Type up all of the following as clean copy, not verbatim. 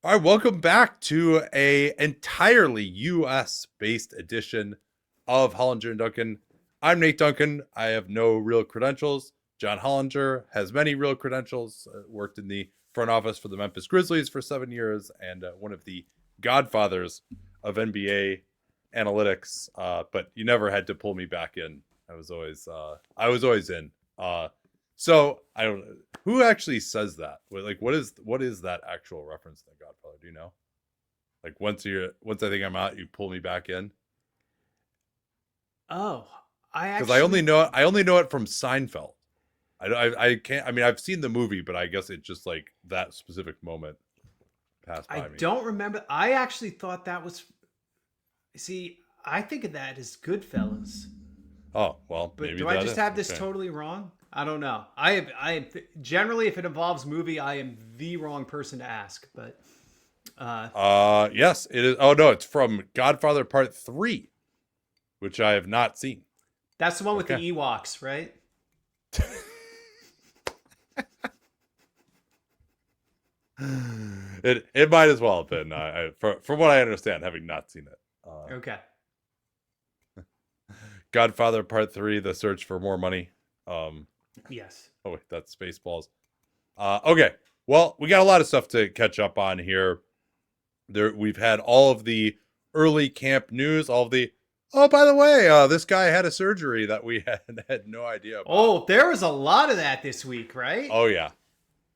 All right, welcome back to a entirely U.S. based edition of Hollinger Duncan. I'm Nate Duncan. I have no real credentials. John Hollinger has many real credentials. Worked in the front office for the Memphis Grizzlies for 7 years, and one of the godfathers of NBA analytics. But you never had to pull me back in. I was always in. So I don't know who actually says that. Like, what is that actual reference to Godfather? Do you know? Like, once I think I'm out, you pull me back in. Oh, Because I only know it from Seinfeld. I can't. I mean, I've seen the movie, but I guess it's just like that specific moment passed by I me. don't remember. I actually thought that was. See, I think of that as Goodfellas. Oh well, But maybe do I that just is. have this Okay. totally wrong? I don't know. I generally, if it involves movie, I am the wrong person to ask. But Yes, it is. Oh no, it's from Godfather Part 3, which I have not seen. that's the one with Okay. the Ewoks, right? It might as well have been. From what I understand, having not seen it. Okay. Godfather Part 3: The Search for More Money. Yes. Oh wait, that's Spaceballs. Okay. Well, we got a lot of stuff to catch up on here. We've had all of the early camp news, all of the. Oh, by the way, this guy had a surgery that we had no idea about. Oh, there was a lot of that this week, right? Oh yeah,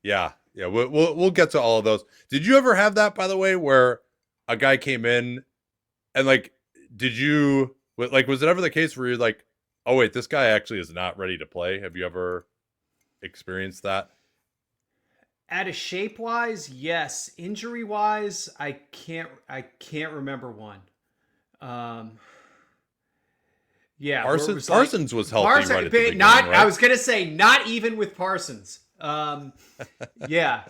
yeah. We'll get to all of those. Did you ever have that, by the way, where a guy came in and like, was it ever the case where you're like, oh wait, this guy actually is not ready to play? Have you ever experienced that? At a shape wise, yes. Injury wise, I can't remember one. Um, yeah, where it was like Parsons was healthy right at the beginning, not. right? I was gonna say not even with Parsons. Yeah.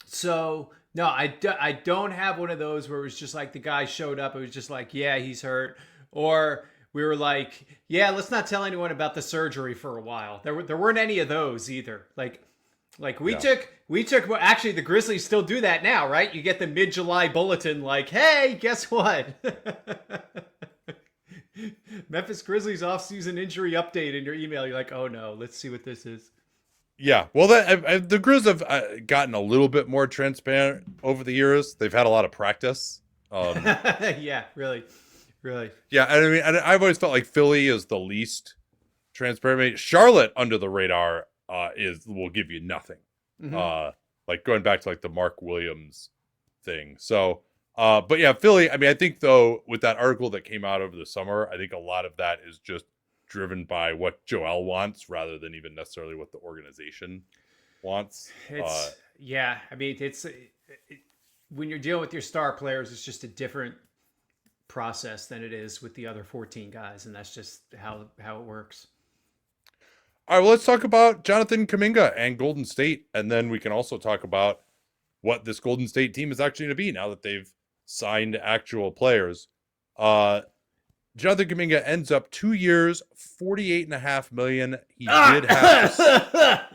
So no, I don't have one of those where it was just like the guy showed up. It was just like, yeah, he's hurt, or we were like, yeah, let's not tell anyone about the surgery for a while. There weren't any of those either. Like we Yeah. took. Well, actually, the Grizzlies still do that now, right? You get the mid-July bulletin, like, hey, guess what? Memphis Grizzlies offseason injury update in your email. You're like, oh no, let's see what this is. Yeah, well, the Grizz have gotten a little bit more transparent over the years. They've had a lot of practice. Yeah, really. Yeah, and I mean, I've always felt like Philly is the least transparent. I mean, Charlotte under the radar will give you nothing. Mhm. Like going back to like the Mark Williams thing. So, but yeah, Philly. I mean, I think though with that article that came out over the summer, I think a lot of that is just driven by what Joel wants rather than even necessarily what the organization wants. Yeah. I mean, when you're dealing with your star players, it's just a different process than it is with the other 14 guys, and that's just how it works. All right, well, let's talk about Jonathan Kuminga and Golden State, and then we can also talk about what this Golden State team is actually going to be now that they've signed actual players. Jonathan Kuminga ends up 2 years, $48.5 million. He did have to.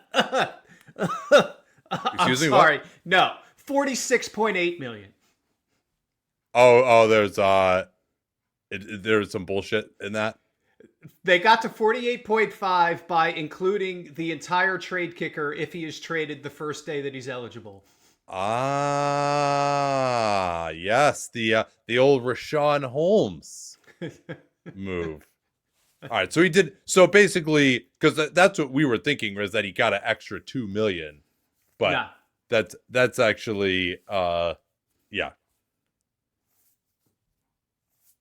I'm Excuse me. sorry. What? No, 46.8 million. Oh, there's some bullshit in that. They got to 48.5 by including the entire trade kicker if he is traded the first day that he's eligible. Ah, yes, the old Rashawn Holmes move. All right, so he did. So basically, because that's what we were thinking was that he got an extra $2 million, but Nah. that's actually yeah.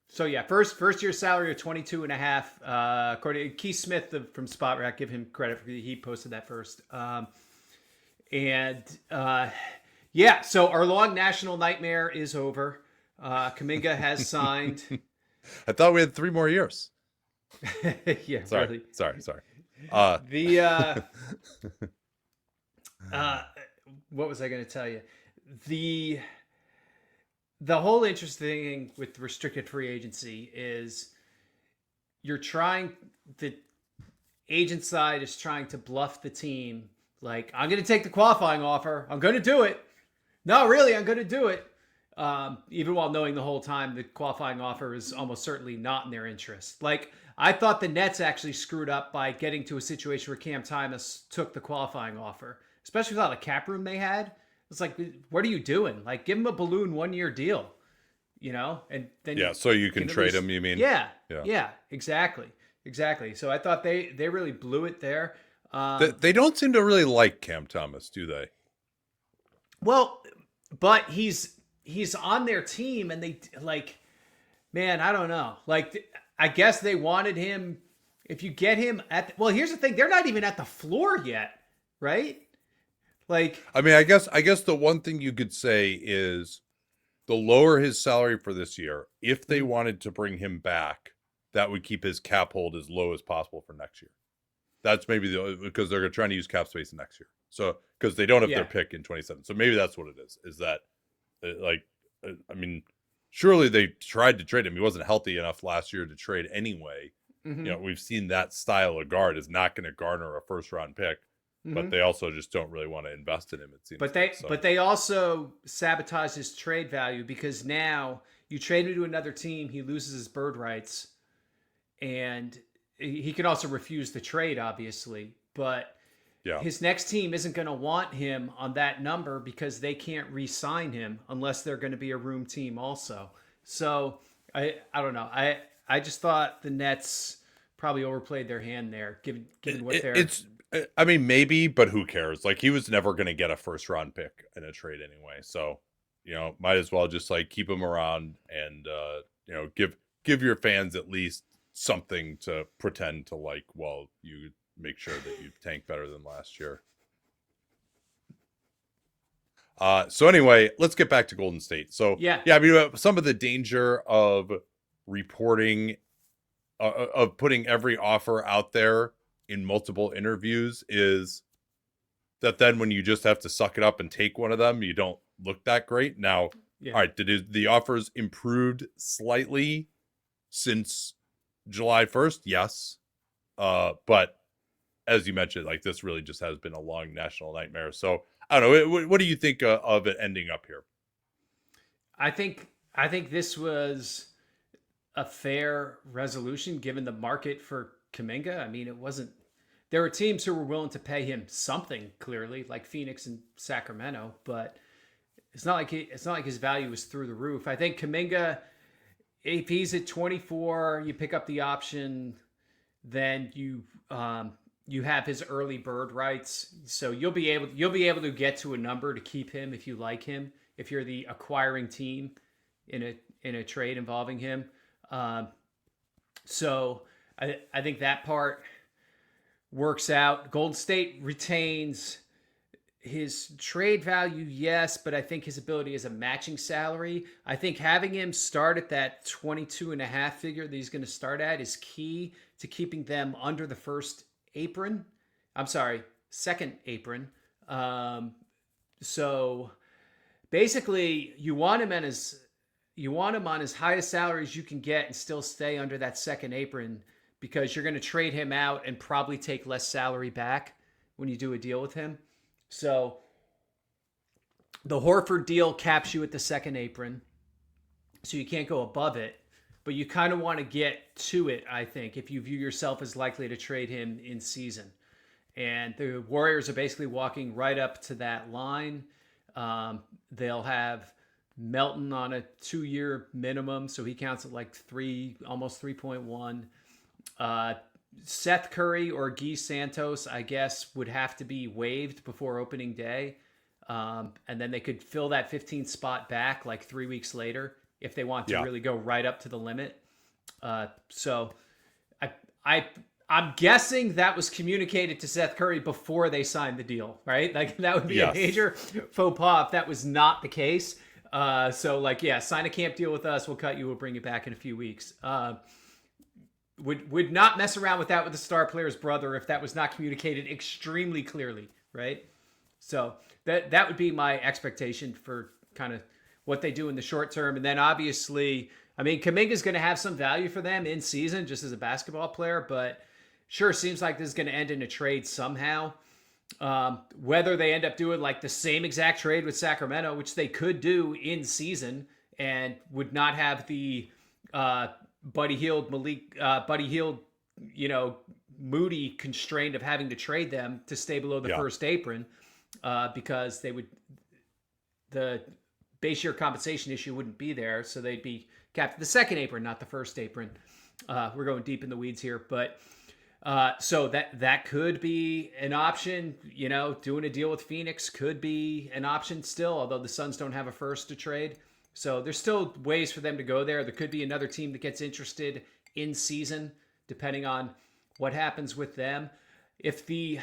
So yeah, first year salary of 22.5. According to Keith Smith from Spot Rack, give him credit for he posted that first. Yeah, so our long national nightmare is over. Kaminga has signed. I thought we had 3 more years. Yeah, Sorry, really. sorry. What was I going to tell you? The whole interesting thing with restricted free agency is the agent side is trying to bluff the team. Like, I'm going to take the qualifying offer. I'm going to do it. No, really, I'm going to do it. Even while knowing the whole time the qualifying offer is almost certainly not in their interest. Like, I thought the Nets actually screwed up by getting to a situation where Cam Thomas took the qualifying offer, especially without a cap room they had. It's like, what are you doing? Like, give him a balloon 1-year deal, and then Yeah, so you can trade least, him, you mean? Yeah, Yeah. yeah, exactly. So I thought they really blew it there. They don't seem to really like Cam Thomas, do they? Well, but he's on their team, and they like, man, I don't know. Like, I guess they wanted him. If you get him well, here's the thing: they're not even at the floor yet, right? Like, I mean, I guess the one thing you could say is the lower his salary for this year, if they wanted to bring him back, that would keep his cap hold as low as possible for next year. That's maybe because they're trying to use cap space next year. So, because they don't have their pick in 27. So maybe that's what it is that, I mean, surely they tried to trade him. He wasn't healthy enough last year to trade anyway. mm-hmm. We've seen that style of guard is not going to garner a first round pick, but they also just don't really want to invest in him, it seems. But they also sabotage his trade value, because now you trade him to another team, he loses his bird rights, and he can also refuse the trade, obviously. But his next team isn't going to want him on that number because they can't re-sign him unless they're going to be a room team also. So I don't know. I just thought the Nets probably overplayed their hand there, given what they're. I mean, maybe, but who cares? Like, he was never going to get a first round pick in a trade anyway. So, might as well just like keep him around and, give your fans at least something to pretend to like while you make sure that you tank better than last year. So anyway, let's get back to Golden State. So I mean, some of the danger of reporting, of putting every offer out there in multiple interviews is that then when you just have to suck it up and take one of them, you don't look that great. Now, all right, did the offers improved slightly since July 1st? Yes. But as you mentioned, like, this really just has been a long national nightmare. So I don't know. What do you think of it ending up here? I think this was a fair resolution given the market for Kuminga. I mean, it wasn't. There were teams who were willing to pay him something, clearly, like Phoenix and Sacramento, but it's not like his value was through the roof. I think Kuminga, if he's at 24, you pick up the option, then you have his early bird rights, so you'll be able to get to a number to keep him if you like him, if you're the acquiring team in a trade involving him. So I think that part works out. Golden State retains his trade value, yes, but I think his ability as a matching salary. I think having him start at that 22.5 figure that he's going to start at is key to keeping them under the second apron. So basically, you want him on as high a salary as you can get and still stay under that second apron, because you're going to trade him out and probably take less salary back when you do a deal with him. So the Horford deal caps you at the second apron, so you can't go above it, but you kind of want to get to it, I think, if you view yourself as likely to trade him in season. And the Warriors are basically walking right up to that line. They'll have Melton on a 2-year minimum, so he counts at like almost 3.1. Seth Curry or Guy Santos, I guess, would have to be waived before opening day. And then they could fill that 15th spot back like 3 weeks later if they want to really go right up to the limit. So I'm guessing that was communicated to Seth Curry before they signed the deal, right? Like, that would be a major faux pas if that was not the case. So like, sign a camp deal with us. We'll cut you. We'll bring you back in a few weeks. Would not mess around with that with the star player's brother if that was not communicated extremely clearly, right? So that would be my expectation for kind of what they do in the short term. And then obviously, I mean, Kuminga is going to have some value for them in season just as a basketball player, but sure seems like this is going to end in a trade somehow. Whether they end up doing like the same exact trade with Sacramento, which they could do in season and would not have the Buddy Hield, Moody constraint of having to trade them to stay below the first apron, because the base year compensation issue wouldn't be there, so they'd be capped at the second apron, not the first apron. We're going deep in the weeds here, but so that could be an option. Doing a deal with Phoenix could be an option still, although the Suns don't have a first to trade. So there's still ways for them to go there. There could be another team that gets interested in season, depending on what happens with them. If the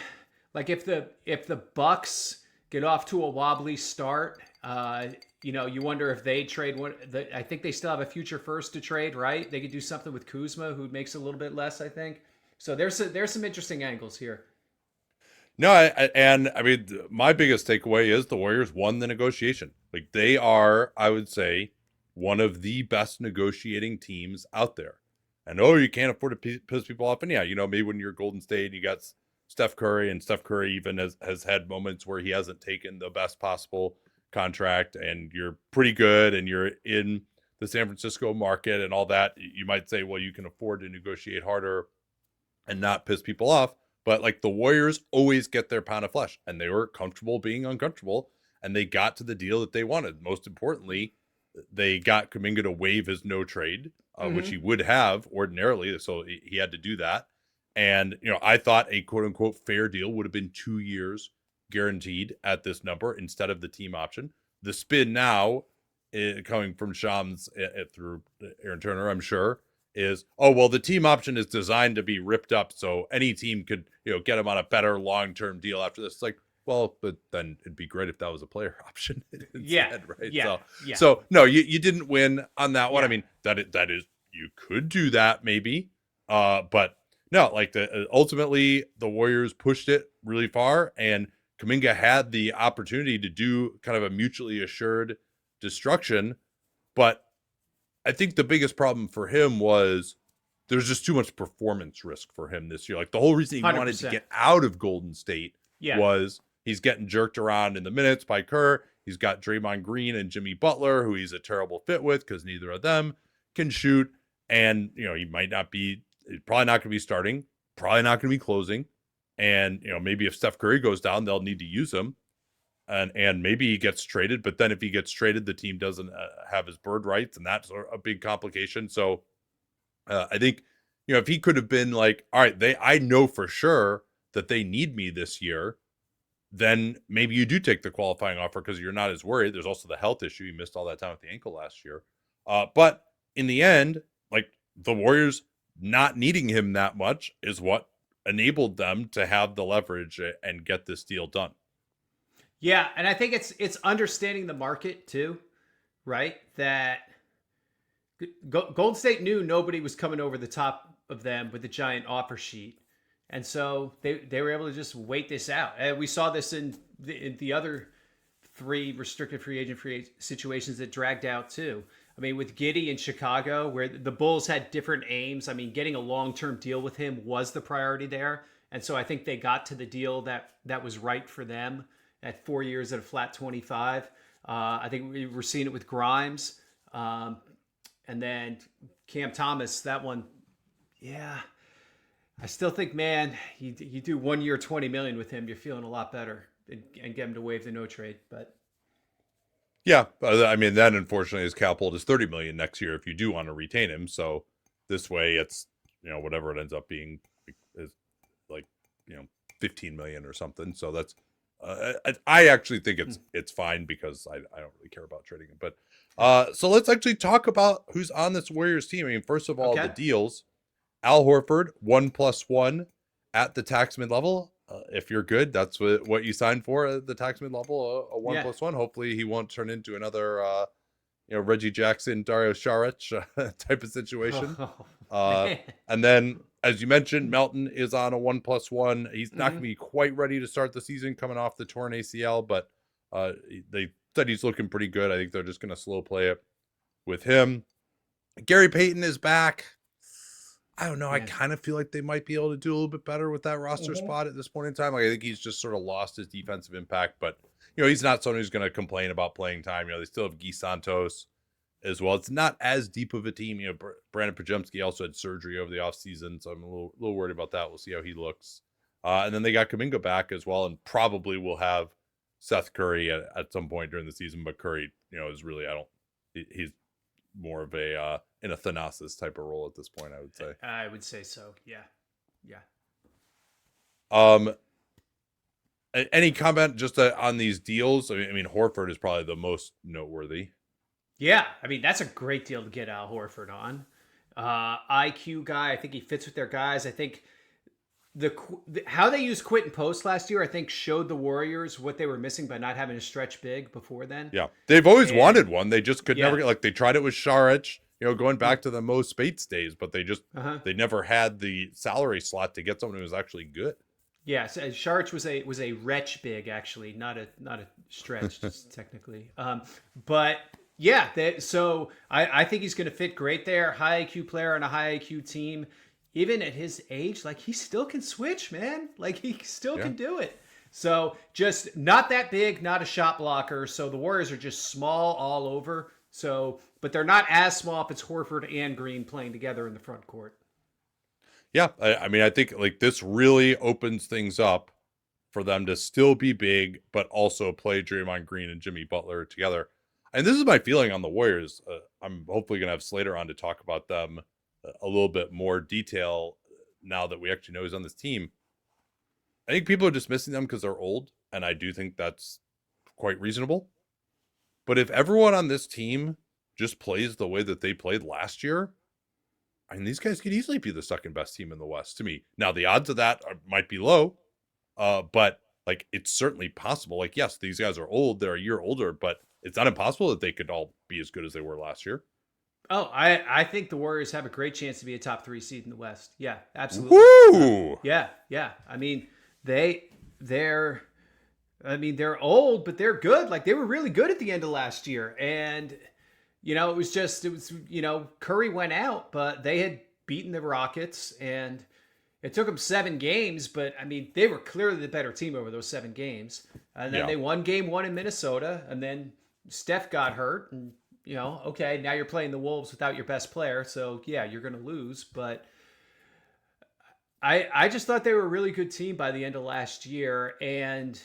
Bucks get off to a wobbly start, you wonder if they trade one. I think they still have a future first to trade, right? They could do something with Kuzma, who makes a little bit less, I think. So there's some interesting angles here. No, I mean, my biggest takeaway is the Warriors won the negotiation. Like, they are, I would say, one of the best negotiating teams out there. And you can't afford to piss people off. And yeah, maybe when you're Golden State, you got Steph Curry, and Steph Curry even has had moments where he hasn't taken the best possible contract, and you're pretty good and you're in the San Francisco market and all that. You might say, well, you can afford to negotiate harder and not piss people off. But like, the Warriors always get their pound of flesh, and they were comfortable being uncomfortable, and they got to the deal that they wanted. Most importantly, they got Kuminga to waive his no trade, which he would have ordinarily. So he had to do that. And, I thought a quote unquote fair deal would have been 2 years guaranteed at this number instead of the team option. The spin now, coming from Shams through Aaron Turner, I'm sure, is, the team option is designed to be ripped up so any team could, get him on a better long-term deal after this. It's like, well, but then it'd be great if that was a player option instead, right? Yeah. So no, you didn't win on that one. Yeah. I mean, that is, you could do that maybe, but no, like, ultimately the Warriors pushed it really far, and Kuminga had the opportunity to do kind of a mutually assured destruction, but I think the biggest problem for him was there's just too much performance risk for him this year. Like, the whole reason he 100%. wanted to get out of Golden State was he's getting jerked around in the minutes by Kerr. He's got Draymond Green and Jimmy Butler, who he's a terrible fit with because neither of them can shoot. And, he might not be, probably not going to be starting, probably not going to be closing. And, maybe if Steph Curry goes down, they'll need to use him. And maybe he gets traded, but then if he gets traded, the team doesn't have his bird rights, and that's a big complication. So I think, if he could have been like, all right, I know for sure that they need me this year, then maybe you do take the qualifying offer because you're not as worried. There's also the health issue. He missed all that time with the ankle last year. But in the end, like, the Warriors not needing him that much is what enabled them to have the leverage and get this deal done. Yeah, and I think it's understanding the market too, right? That Golden State knew nobody was coming over the top of them with a giant offer sheet, and so they were able to just wait this out. And we saw this in the other 3 restricted free agent situations that dragged out too. I mean, with Giddey in Chicago, where the Bulls had different aims. I mean, getting a long-term deal with him was the priority there, and so I think they got to the deal that was right for them. At 4 years at a flat 25. I think we were seeing it with Grimes. And then Cam Thomas, that one, yeah. I still think, man, you do 1 year, $20 million with him, you're feeling a lot better and get him to waive the no trade. But yeah, I mean, then unfortunately his cap hold is $30 million next year if you do want to retain him. So this way it's, whatever it ends up being is like, $15 million or something. So that's, I actually think it's fine because I don't really care about trading him. But so let's actually talk about who's on this Warriors team. I mean, first of all, the deals. Al Horford, 1+1 at the tax mid level. If you're good, that's what you signed for at the tax mid level, a 1+1. Hopefully he won't turn into another Reggie Jackson, Dario Saric type of situation. And then, as you mentioned, Melton is on a 1+1. He's not going to be quite ready to start the season coming off the torn ACL, but they said he's looking pretty good. I think they're just going to slow play it with him. Gary Payton is back. I don't know. I Yeah. kind of feel like they might be able to do a little bit better with that roster spot at this point in time. Like, I think he's just sort of lost his defensive impact, but he's not someone who's going to complain about playing time. They still have Guy Santos as well. It's not as deep of a team. Brandon Pajemski also had surgery over the offseason, so I'm a little worried about that. We'll see how he looks. And then they got Kuminga back as well, and probably will have Seth Curry at some point during the season. But Curry, is really he's more of a in a Thanasis type of role at this point, I would say. I would say so. Yeah. Any comment just on these deals? I mean, Horford is probably the most noteworthy. Yeah, I mean, that's a great deal to get Al Horford on. IQ guy, I think he fits with their guys. I think how they used Quentin Post last year, I think showed the Warriors what they were missing by not having a stretch big before then. Yeah, they've always wanted one. They just could never get, like, they tried it with Saric, going back to the Mo Spates days, but they just they never had the salary slot to get someone who was actually good. Yeah, so Saric was a wretch big, actually, not a stretch technically. But yeah, so I think he's going to fit great there. High IQ player on a high IQ team. Even at his age, like, he still can switch, man. Like, he still can do it. So just not that big, not a shot blocker. So the Warriors are just small all over. So, but they're not as small if it's Horford and Green playing together in the front court. Yeah, I mean, I think, like, this really opens things up for them to still be big, but also play Draymond Green and Jimmy Butler together. And this is my feeling on the Warriors. I'm hopefully going to have Slater on to talk about them a little bit more detail now that we actually know he's on this team. I think people are dismissing them because they're old, and I do think that's quite reasonable. But if everyone on this team just plays the way that they played last year, I mean, these guys could easily be the second best team in the West to me. Now, the odds of that might be low, but, like, it's certainly possible. Like, yes, these guys are old. They're a year older, but it's not impossible that they could all be as good as they were last year. Oh, I think the Warriors have a great chance to be a top 3 seed in the West. Yeah, absolutely. Woo! Yeah. I mean, they're old, but they're good. Like, they were really good at the end of last year. And, it was Curry went out, but they had beaten the Rockets, and it took them 7 games, but I mean, they were clearly the better team over those 7 games. And then they won game 1 in Minnesota, and then Steph got hurt, and okay, now you're playing the Wolves without your best player, so yeah, you're going to lose. But I just thought they were a really good team by the end of last year, and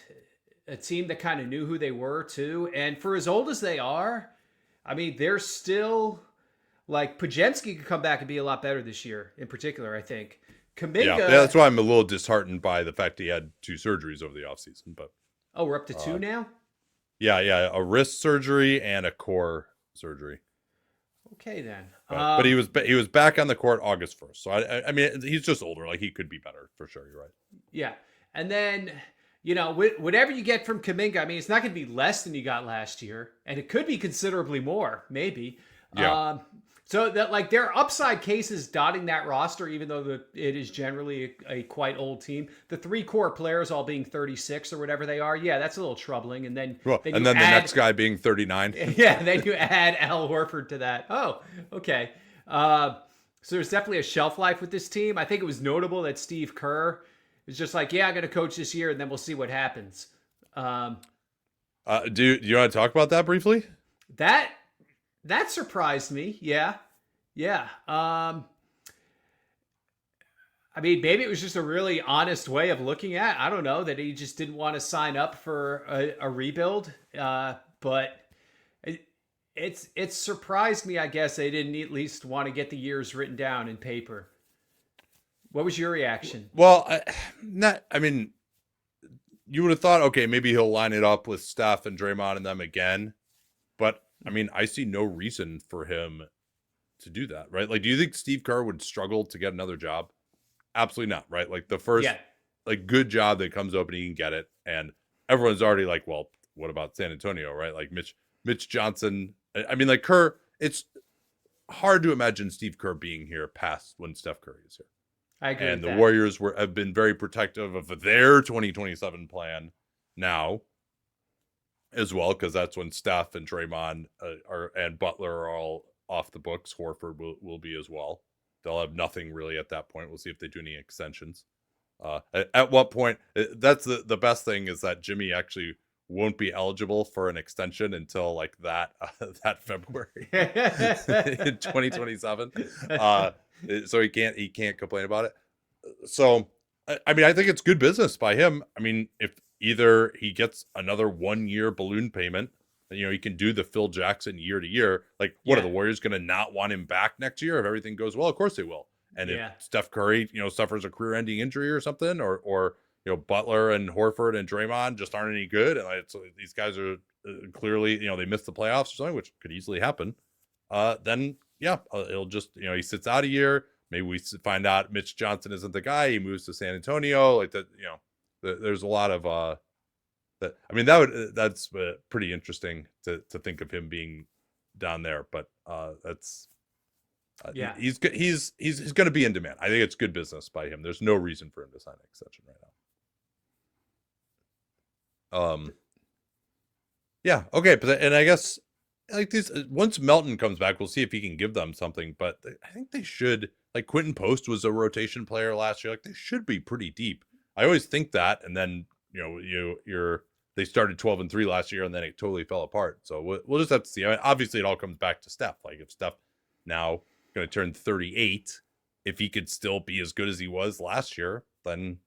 a team that kind of knew who they were too. And for as old as they are, I mean, they're still, like, Pajemski could come back and be a lot better this year, in particular, I think. Kuminga, yeah, that's why I'm a little disheartened by the fact he had 2 surgeries over the offseason. But we're up to 2 now? Yeah, a wrist surgery and a core surgery. Okay, then. But he was back on the court August 1st. So I mean, he's just older. Like, he could be better for sure. You're right. Yeah, and then whatever you get from Kuminga, I mean, it's not going to be less than you got last year, and it could be considerably more, maybe. Yeah. So that, like, there are upside cases dotting that roster, even though it is generally a quite old team. The 3 core players all being 36 or whatever they are, yeah, that's a little troubling. And then the next guy being 39. Yeah, then you add Al Horford to that. Oh, okay. So there's definitely a shelf life with this team. I think it was notable that Steve Kerr is just like, yeah, I'm going to coach this year, and then we'll see what happens. Do you want to talk about that briefly? That surprised me. Yeah. I mean, maybe it was just a really honest way of looking at. I don't know, that he just didn't want to sign up for a rebuild. But it's surprised me. I guess they didn't at least want to get the years written down in paper. What was your reaction? Well, I mean, you would have thought, okay, maybe he'll line it up with Steph and Draymond and them again, but I mean, I see no reason for him to do that, right? Like, do you think Steve Kerr would struggle to get another job? Absolutely not, right? Like, the first like good job that comes open, he can get it, and everyone's already like, well, what about San Antonio, right? Like Mitch Johnson. I mean, like, Kerr. It's hard to imagine Steve Kerr being here past when Steph Curry is here. I agree. And the Warriors have been very protective of their 2027 plan now, as well, because that's when Steph and Draymond and Butler are all off the books. Horford will be as well. they'll have nothing really at that point. We'll see if they do any extensions. At what point? That's the best thing is that Jimmy actually won't be eligible for an extension until like that that February in 2027. So he can't complain about it. So I mean, I think it's good business by him. I mean, if either he gets another 1-year balloon payment, he can do the Phil Jackson year to year. Like, what are the Warriors going to not want him back next year if everything goes well? Of course they will. And if Steph Curry, suffers a career-ending injury or something, or Butler and Horford and Draymond just aren't any good, and these guys are clearly, they missed the playoffs or something, which could easily happen. Then it'll just, he sits out a year. Maybe we find out Mitch Johnson isn't the guy. He moves to San Antonio, like that. There's a lot of that. I mean, that's pretty interesting to think of him being down there, but that's. He's going to be in demand. I think it's good business by him. There's no reason for him to sign an extension right now. Yeah. Okay. But I guess like these, once Melton comes back, we'll see if he can give them something. But I think they should. Like Quentin Post was a rotation player last year. Like they should be pretty deep. I always think that, and then they started 12-3 last year, and then it totally fell apart. So we'll just have to see. I mean, obviously, it all comes back to Steph. Like if Steph now going to turn 38, if he could still be as good as he was last year, then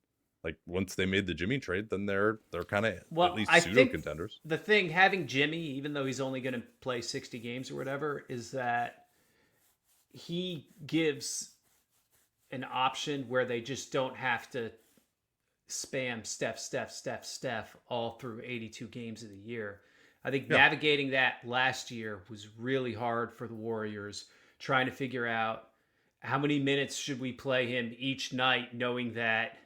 like once they made the Jimmy trade, then they're kind of at least pseudo contenders. The thing having Jimmy, even though he's only going to play 60 games or whatever, is that he gives an option where they just don't have to spam Steph all through 82 games of the year. I think navigating that last year was really hard for the Warriors, trying to figure out how many minutes should we play him each night, knowing that,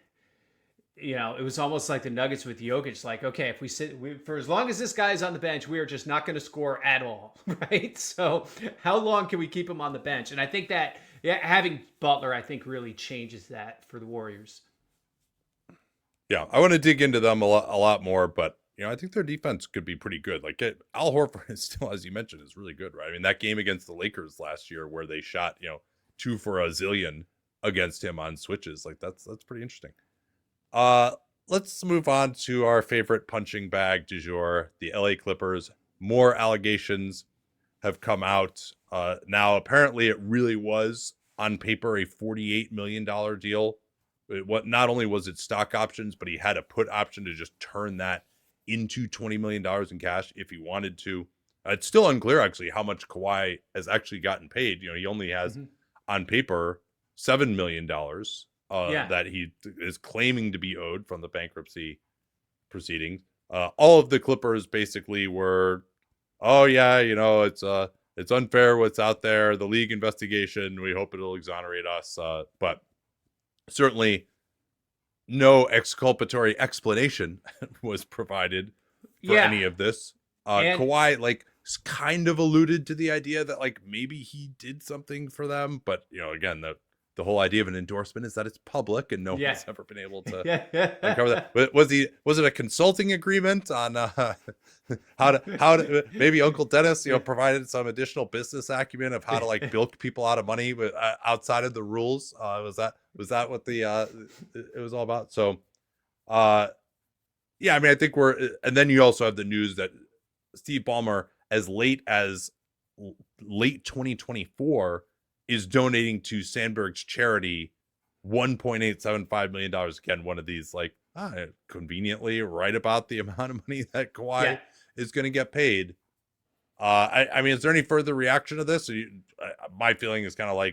it was almost like the Nuggets with Jokic. Like, okay, if we sit for as long as this guy's on the bench, we are just not going to score at all, right? So how long can we keep him on the bench? And I think that having Butler, I think, really changes that for the Warriors. Yeah, I want to dig into them a lot more, but I think their defense could be pretty good. Like Al Horford is still, as you mentioned, is really good, right? I mean, that game against the Lakers last year where they shot 2 for a zillion against him on switches, like that's pretty interesting. Let's move on to our favorite punching bag du jour, the LA Clippers. More allegations have come out. Now, apparently, it really was on paper a $48 million deal. Not only was it stock options, but he had a put option to just turn that into $20 million in cash if he wanted to. It's still unclear, actually, how much Kawhi has actually gotten paid. He only has, on paper, $7 million that he is claiming to be owed from the bankruptcy proceedings. All of the Clippers basically were, it's unfair what's out there. The league investigation, we hope it'll exonerate us. But certainly no exculpatory explanation was provided for any of this. Kawhi kind of alluded to the idea that maybe he did something for them, but again, the whole idea of an endorsement is that it's public and no one's ever been able to uncover that. But was it a consulting agreement on how to maybe Uncle Dennis provided some additional business acumen of how to bilk people out of money outside of the rules? Was that what it was all about? So I mean, I think and then you also have the news that Steve Ballmer, as late 2024, is donating to Sandberg's charity $1.875 million. Again, one of these conveniently right about the amount of money that Kawhi is going to get paid. I mean, is there any further reaction to this? My feeling is kind of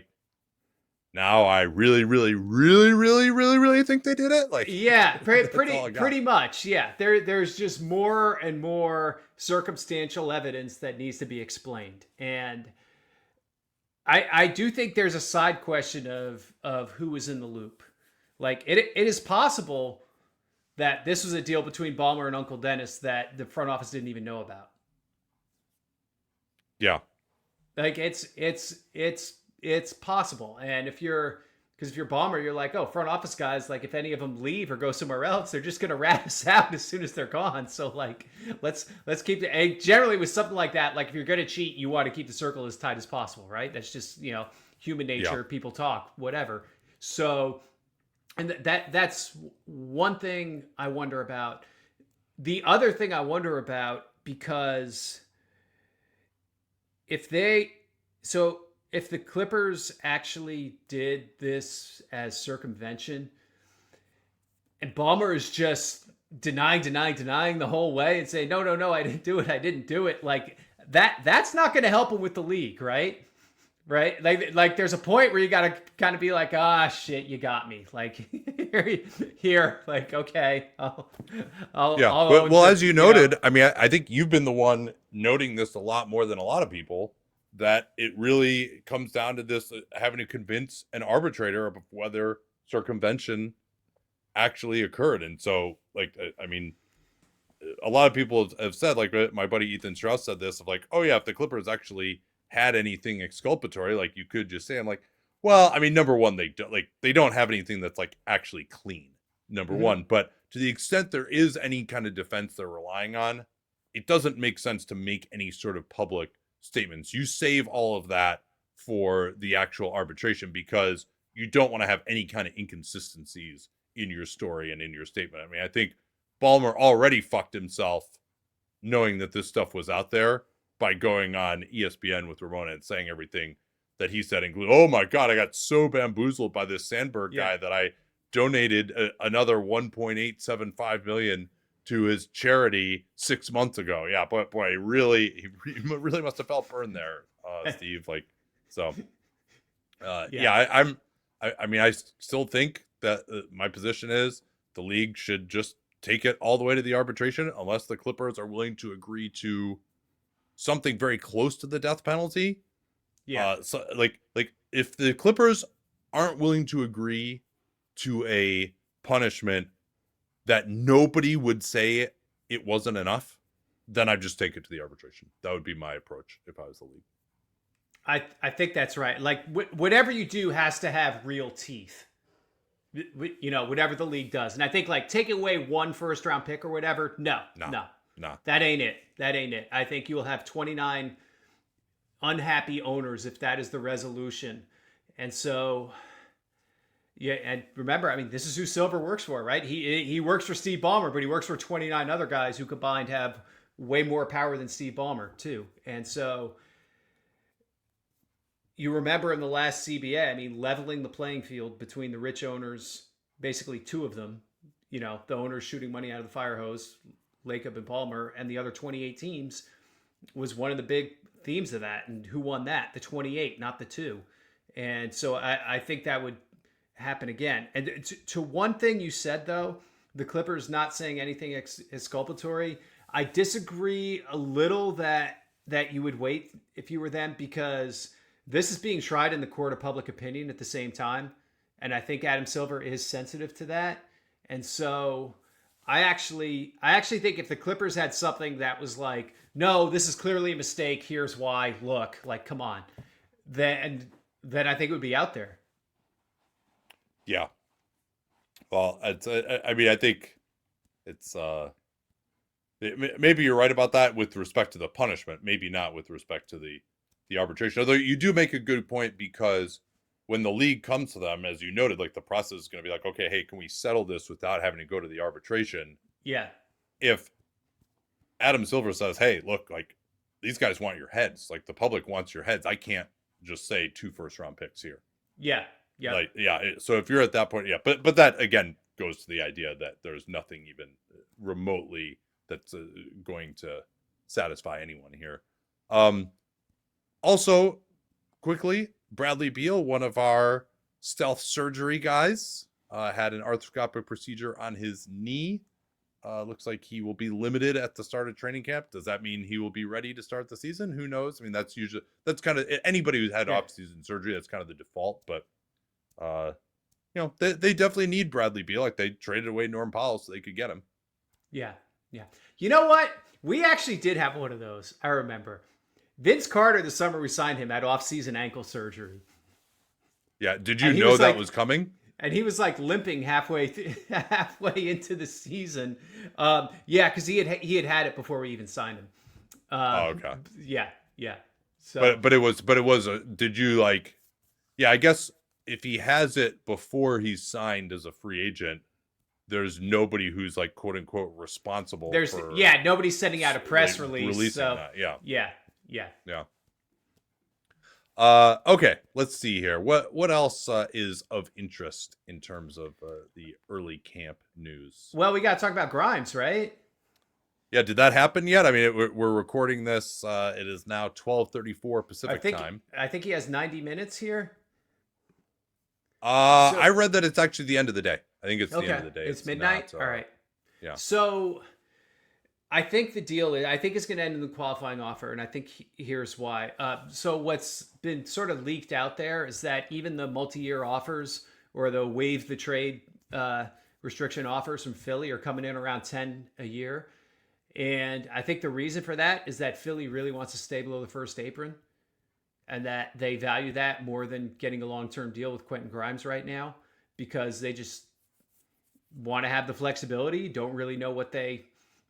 now I really, really, really, really, really, really think they did it. Pretty much. Yeah. There's just more and more circumstantial evidence that needs to be explained. And I do think there's a side question of who was in the loop. It is possible that this was a deal between Ballmer and Uncle Dennis that the front office didn't even know about. Yeah. It's possible. And if you're Ballmer, you're like, oh, front office guys, if any of them leave or go somewhere else, they're just going to rat us out as soon as they're gone. So let's keep and generally with something like that, if you're going to cheat, you want to keep the circle as tight as possible, right? That's just, human Yeah. nature, people talk, whatever. So, and that's one thing I wonder about. The other thing I wonder about, because if they, so if the Clippers actually did this as circumvention, and Ballmer is just denying the whole way and saying, no, no, no, I didn't do it. I didn't do it. Like that's not going to help him with the league, right? Right? Like there's a point where you got to kind of be like, ah, shit, you got me. Like here, like, okay, Yeah. I'll But, own well, to, as you noted, I mean, I think you've been the one noting this a lot more than a lot of people, that it really comes down to this having to convince an arbitrator of whether circumvention actually occurred. And so, like, I mean, a lot of people have said, like my buddy Ethan Strauss said this, of like, oh yeah, if the Clippers actually had anything exculpatory, like you could just say, I'm like, well, I mean, number one, they don't have anything that's like actually clean, number Mhm. one. But to the extent there is any kind of defense they're relying on, it doesn't make sense to make any sort of public statements. You save all of that for the actual arbitration, because you don't want to have any kind of inconsistencies in your story and in your statement. I mean, I think Ballmer already fucked himself knowing that this stuff was out there by going on ESPN with Ramona and saying everything that he said, including, oh my God, I got so bamboozled by this Sandberg guy that I donated another 1.875 million to his charity 6 months ago. Yeah, but boy, he really must have felt burned there, Steve. Like, so, I mean, I still think that my position is the league should just take it all the way to the arbitration, unless the Clippers are willing to agree to something very close to the death penalty. Yeah. So like if the Clippers aren't willing to agree to a punishment that nobody would say it wasn't enough, then I'd just take it to the arbitration. That would be my approach if I was the league. I think that's right. Like whatever you do has to have real teeth. You know, whatever the league does. And I think like taking away one first round pick or whatever, no. That ain't it. That ain't it. I think you will have 29 unhappy owners if that is the resolution. And so, yeah, and remember, I mean, this is who Silver works for, right? He works for Steve Ballmer, but he works for 29 other guys who combined have way more power than Steve Ballmer too. And so you remember in the last CBA, I mean, leveling the playing field between the rich owners, basically two of them, you know, the owners shooting money out of the fire hose, Lacob and Palmer, and the other 28 teams, was one of the big themes of that. And who won that? The 28, not the two. And so I think that would happen again. And to one thing you said, though, the Clippers not saying anything exculpatory, I disagree a little that you would wait if you were them, because this is being tried in the court of public opinion at the same time. And I think Adam Silver is sensitive to that. And so I actually think if the Clippers had something that was like, no, this is clearly a mistake, here's why, look, like, come on, then I think it would be out there. Yeah. Well, it's, I mean, I think it's, maybe you're right about that with respect to the punishment, maybe not with respect to the arbitration. Although you do make a good point, because when the league comes to them, as you noted, like the process is going to be like, okay, hey, can we settle this without having to go to the arbitration? Yeah. If Adam Silver says, hey, look, like these guys want your heads, like the public wants your heads, I can't just say 2 first round picks here. Yeah. Yeah. Like, yeah. So if you're at that point, yeah, but that again goes to the idea that there's nothing even remotely that's going to satisfy anyone here. Also, quickly, Bradley Beal, one of our stealth surgery guys, had an arthroscopic procedure on his knee. Looks like he will be limited at the start of training camp. Does that mean he will be ready to start the season? Who knows? I mean, that's kind of anybody who's had off-season surgery. That's kind of the default. But you know, they definitely need Bradley Beal. Like they traded away Norm Powell so they could get him. Yeah. Yeah. You know what? We actually did have one of those. I remember. Vince Carter, the summer we signed him, had off-season ankle surgery. Yeah. Did you know that was coming? And he was like limping halfway into the season. Yeah, because he had it before we even signed him. Okay. Yeah. So, but it was. Did you like? Yeah, I guess if he has it before he's signed as a free agent, there's nobody who's like quote unquote responsible There's for nobody's sending out a press release. releasing So that. Yeah. yeah, yeah. Yeah. Okay, let's see here. What else is of interest in terms of the early camp news? Well, we got to talk about Grimes, right? Yeah, did that happen yet? I mean, we're recording this. It is now 12:34 Pacific time. I think he has 90 minutes here. I read that it's actually the end of the day. I think it's the end of the day. It's midnight. Not, all right. Yeah. So I think the deal is, I think it's going to end in the qualifying offer, and I think here's why. So what's been sort of leaked out there is that even the multi-year offers or the waive the trade restriction offers from Philly are coming in around 10 a year. And I think the reason for that is that Philly really wants to stay below the first apron, and that they value that more than getting a long-term deal with Quentin Grimes right now, because they just want to have the flexibility, don't really know what they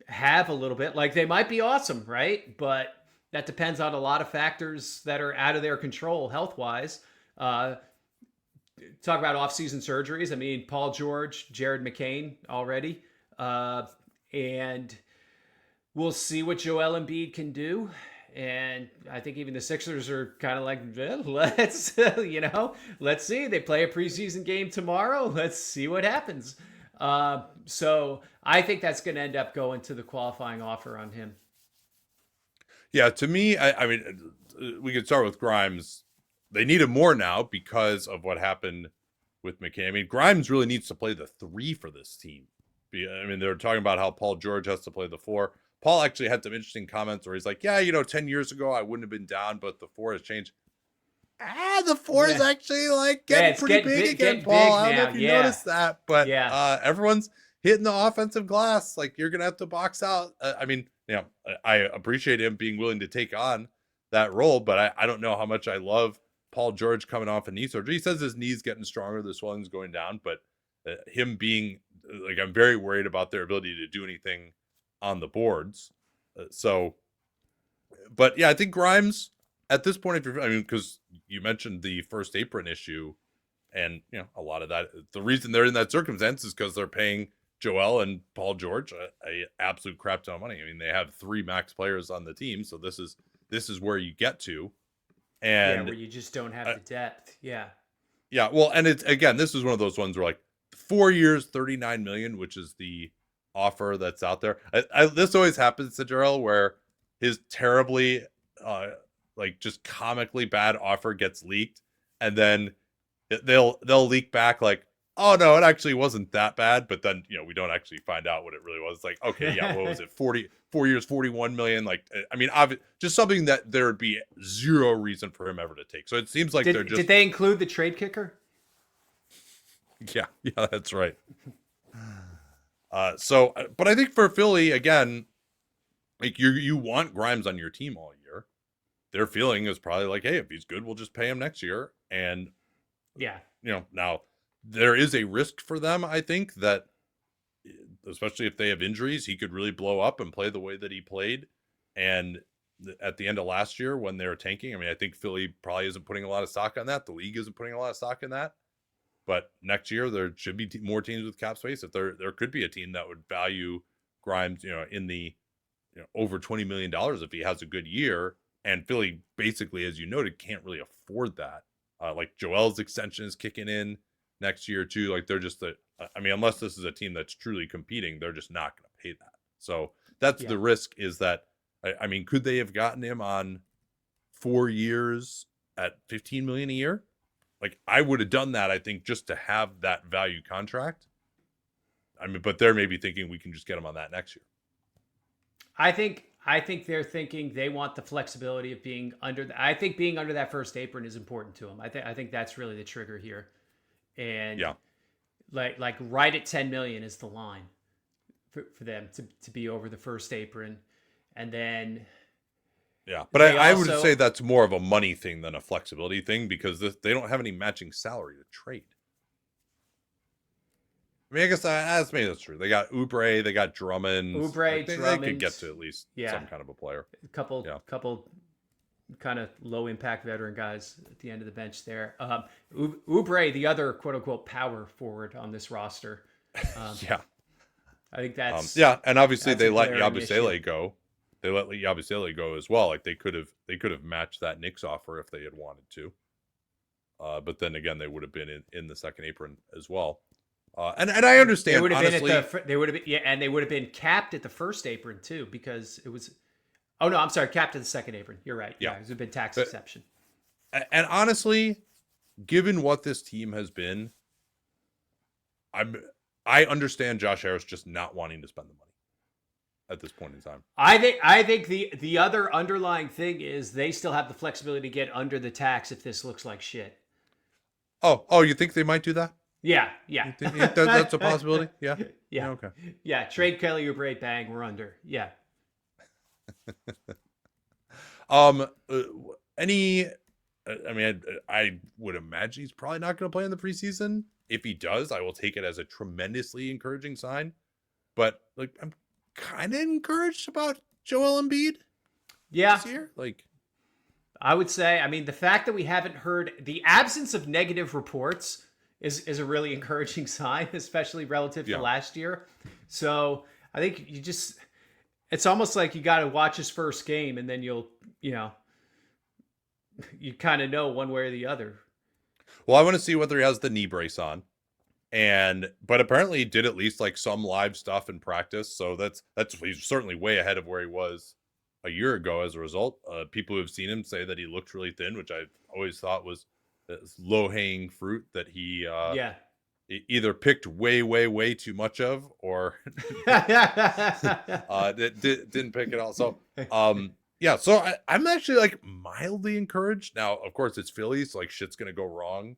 have a little bit. Like, they might be awesome, right? But that depends on a lot of factors that are out of their control health-wise. Talk about off-season surgeries. I mean, Paul George, Jared McCain already. And we'll see what Joel Embiid can do. And I think even the Sixers are kind of like, let's, let's see. They play a preseason game tomorrow. Let's see what happens. So I think that's going to end up going to the qualifying offer on him. Yeah, to me, I mean, we could start with Grimes. They need him more now because of what happened with McCain. I mean, Grimes really needs to play the 3 for this team. I mean, they're talking about how Paul George has to play the 4. Paul actually had some interesting comments where he's like, yeah, 10 years ago, I wouldn't have been down, but the 4 has changed. The 4 is actually like getting pretty big again, Paul. I don't know if you noticed that, but everyone's hitting the offensive glass. Like, you're going to have to box out. I mean, I appreciate him being willing to take on that role, but I don't know how much I love Paul George coming off a knee surgery. He says his knee's getting stronger, the swelling's going down, but him being like, I'm very worried about their ability to do anything on the boards. But yeah, I think Grimes at this point, because you mentioned the first apron issue, and a lot of that, the reason they're in that circumstance is because they're paying Joel and Paul George a absolute crap ton of money. I mean, they have 3 max players on the team, so this is where you get to, and where you just don't have the depth. Yeah. Well, and it's, again, this is one of those ones where, like, 4 years, $39 million, which is the offer that's out there. This always happens to Jarrell, where his terribly like just comically bad offer gets leaked, and then they'll leak back like, oh no, it actually wasn't that bad, but then we don't actually find out what it really was. It's like, okay, yeah, what was it, 4 years, 41 million? Like, I mean, just something that there would be zero reason for him ever to take. So it seems like they're just... Did they include the trade kicker? Yeah, that's right. But I think for Philly, again, like, you want Grimes on your team all year. Their feeling is probably like, hey, if he's good, we'll just pay him next year. And now there is a risk for them, I think, that especially if they have injuries, he could really blow up and play the way that he played. And at the end of last year, when they were tanking, I mean, I think Philly probably isn't putting a lot of stock on that. The league isn't putting a lot of stock in that. But next year, there should be more teams with cap space. If there could be a team that would value Grimes, in the over $20 million if he has a good year. And Philly, basically, as you noted, can't really afford that. Like, Joel's extension is kicking in next year too. Like, they're just unless this is a team that's truly competing, they're just not going to pay that. So that's the risk. Is that, I mean, could they have gotten him on 4 years at $15 million a year? Like, I would have done that, I think, just to have that value contract. I mean, but they're maybe thinking we can just get him on that next year. I think they're thinking they want the flexibility of being under. I think being under that first apron is important to them. I think that's really the trigger here, and like right at 10 million is the line for them to be over the first apron, and then. Yeah, but I would say that's more of a money thing than a flexibility thing, because they don't have any matching salary to trade. I mean, I guess that's true. They got Oubre, they got Drummond. Drummond. They could get to at least some kind of a player. Couple kind of low impact veteran guys at the end of the bench there. Oubre, the other quote unquote power forward on this roster. Yeah. I think that's and obviously that's they a let glaring issue. Yabusele go. They let Yabusele go as well. Like they could have matched that Knicks offer if they had wanted to. But then again, they would have been in the second apron as well. And I understand. They would have honestly, been at they would have been and they would have been capped at the first apron too, because it was. Oh no, I'm sorry, capped at the second apron. You're right. Yeah, it would have been tax exception. And honestly, given what this team has been, I understand Josh Harris just not wanting to spend the money at this point in time. I think the other underlying thing is they still have the flexibility to get under the tax if this looks like shit. Oh, you think they might do that? Yeah. You think that's a possibility? Yeah. Yeah. Okay. Yeah. Trade Kelly Oubre, bang, we're under. Yeah. I would imagine he's probably not going to play in the preseason. If he does, I will take it as a tremendously encouraging sign. But like, I'm kind of encouraged about Joel Embiid. Yeah. This year, like, I would say, I mean, the fact that we haven't heard the absence of negative reports is a really encouraging sign, especially relative to last year. So I think it's almost like you got to watch his first game and then you kind of know one way or the other. Well, I want to see whether he has the knee brace on, but apparently he did at least like some live stuff in practice. So that's he's certainly way ahead of where he was a year ago. As a result, people who have seen him say that he looked really thin, which I always thought was low hanging fruit that he either picked way too much of or didn't pick it all. So so I'm actually like mildly encouraged. Now, of course, it's Philly, so like shit's gonna go wrong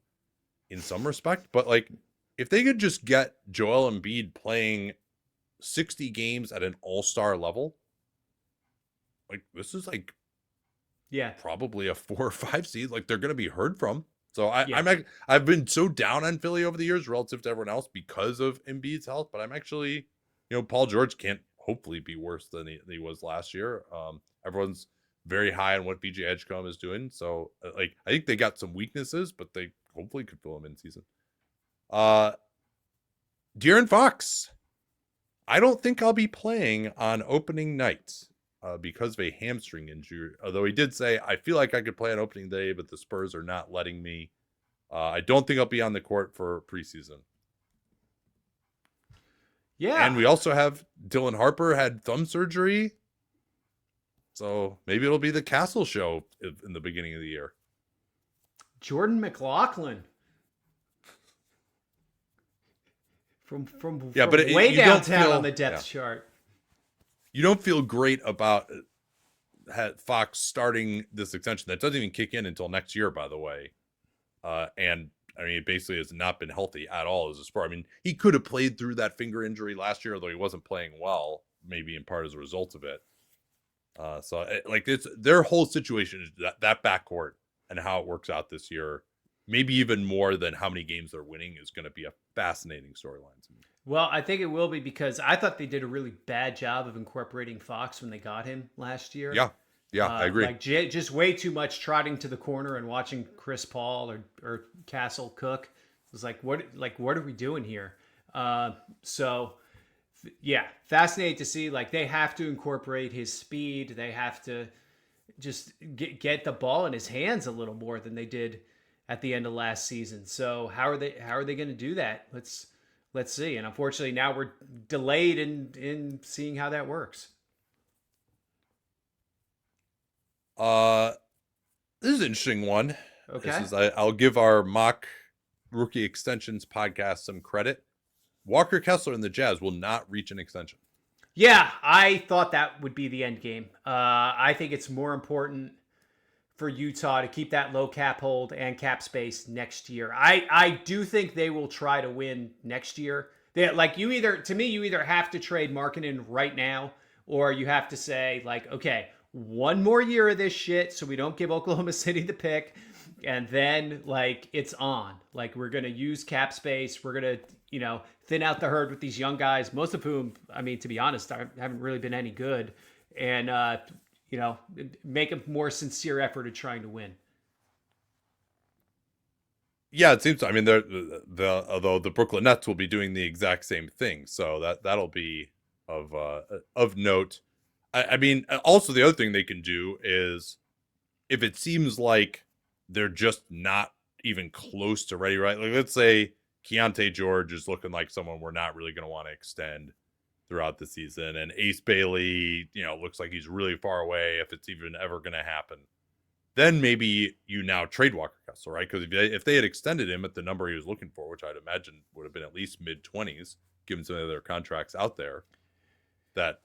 in some respect. But like, if they could just get Joel Embiid playing 60 games at an all-star level, like this is like probably a 4 or 5 seed. Like they're gonna be heard from. So I've been so down on Philly over the years relative to everyone else because of Embiid's health, but I'm actually, Paul George can't hopefully be worse than he was last year. Everyone's very high on what BJ Edgecombe is doing. So like, I think they got some weaknesses, but they hopefully could fill them in season. De'Aaron Fox. I don't think I'll be playing on opening night because of a hamstring injury. Although he did say, I feel like I could play on opening day, but the Spurs are not letting me. I don't think I'll be on the court for preseason. Yeah. And we also have Dylan Harper had thumb surgery. So maybe it'll be the Castle show in the beginning of the year. Jordan McLaughlin. From way downtown on the depth chart. You don't feel great about Fox starting this extension that doesn't even kick in until next year, by the way. And I mean, it basically has not been healthy at all as a sport. I mean, he could have played through that finger injury last year, although he wasn't playing well, maybe in part as a result of it. It's their whole situation is that backcourt and how it works out this year. Maybe even more than how many games they're winning is going to be a fascinating storyline to me. Well, I think it will be because I thought they did a really bad job of incorporating Fox when they got him last year. Yeah, I agree. Like just way too much trotting to the corner and watching Chris Paul or Castle cook. It was like, what are we doing here? Fascinating to see. Like they have to incorporate his speed. They have to just get the ball in his hands a little more than they did at the end of last season. So how are they going to do that? Let's see. And unfortunately, now we're delayed in seeing how that works. This is an interesting one. Okay. I'll give our mock rookie extensions podcast some credit. Walker Kessler and the Jazz will not reach an extension. Yeah, I thought that would be the end game. I think it's more important for Utah to keep that low cap hold and cap space next year. I do think they will try to win next year. You either have to trade Markkanen right now, or you have to say like, okay, one more year of this shit so we don't give Oklahoma City the pick, and then like it's on. Like we're gonna use cap space. We're gonna thin out the herd with these young guys, most of whom, I mean, to be honest, haven't really been any good, and make a more sincere effort at trying to win. Yeah, it seems. I mean, although the Brooklyn Nets will be doing the exact same thing, so that'll be of note. I mean, also the other thing they can do is if it seems like they're just not even close to ready, right? Like let's say Keontae George is looking like someone we're not really going to want to extend throughout the season, and Ace Bailey, looks like he's really far away if it's even ever going to happen. Then maybe you now trade Walker Kessler, right? Because if they had extended him at the number he was looking for, which I'd imagine would have been at least mid-20s, given some of their contracts out there, that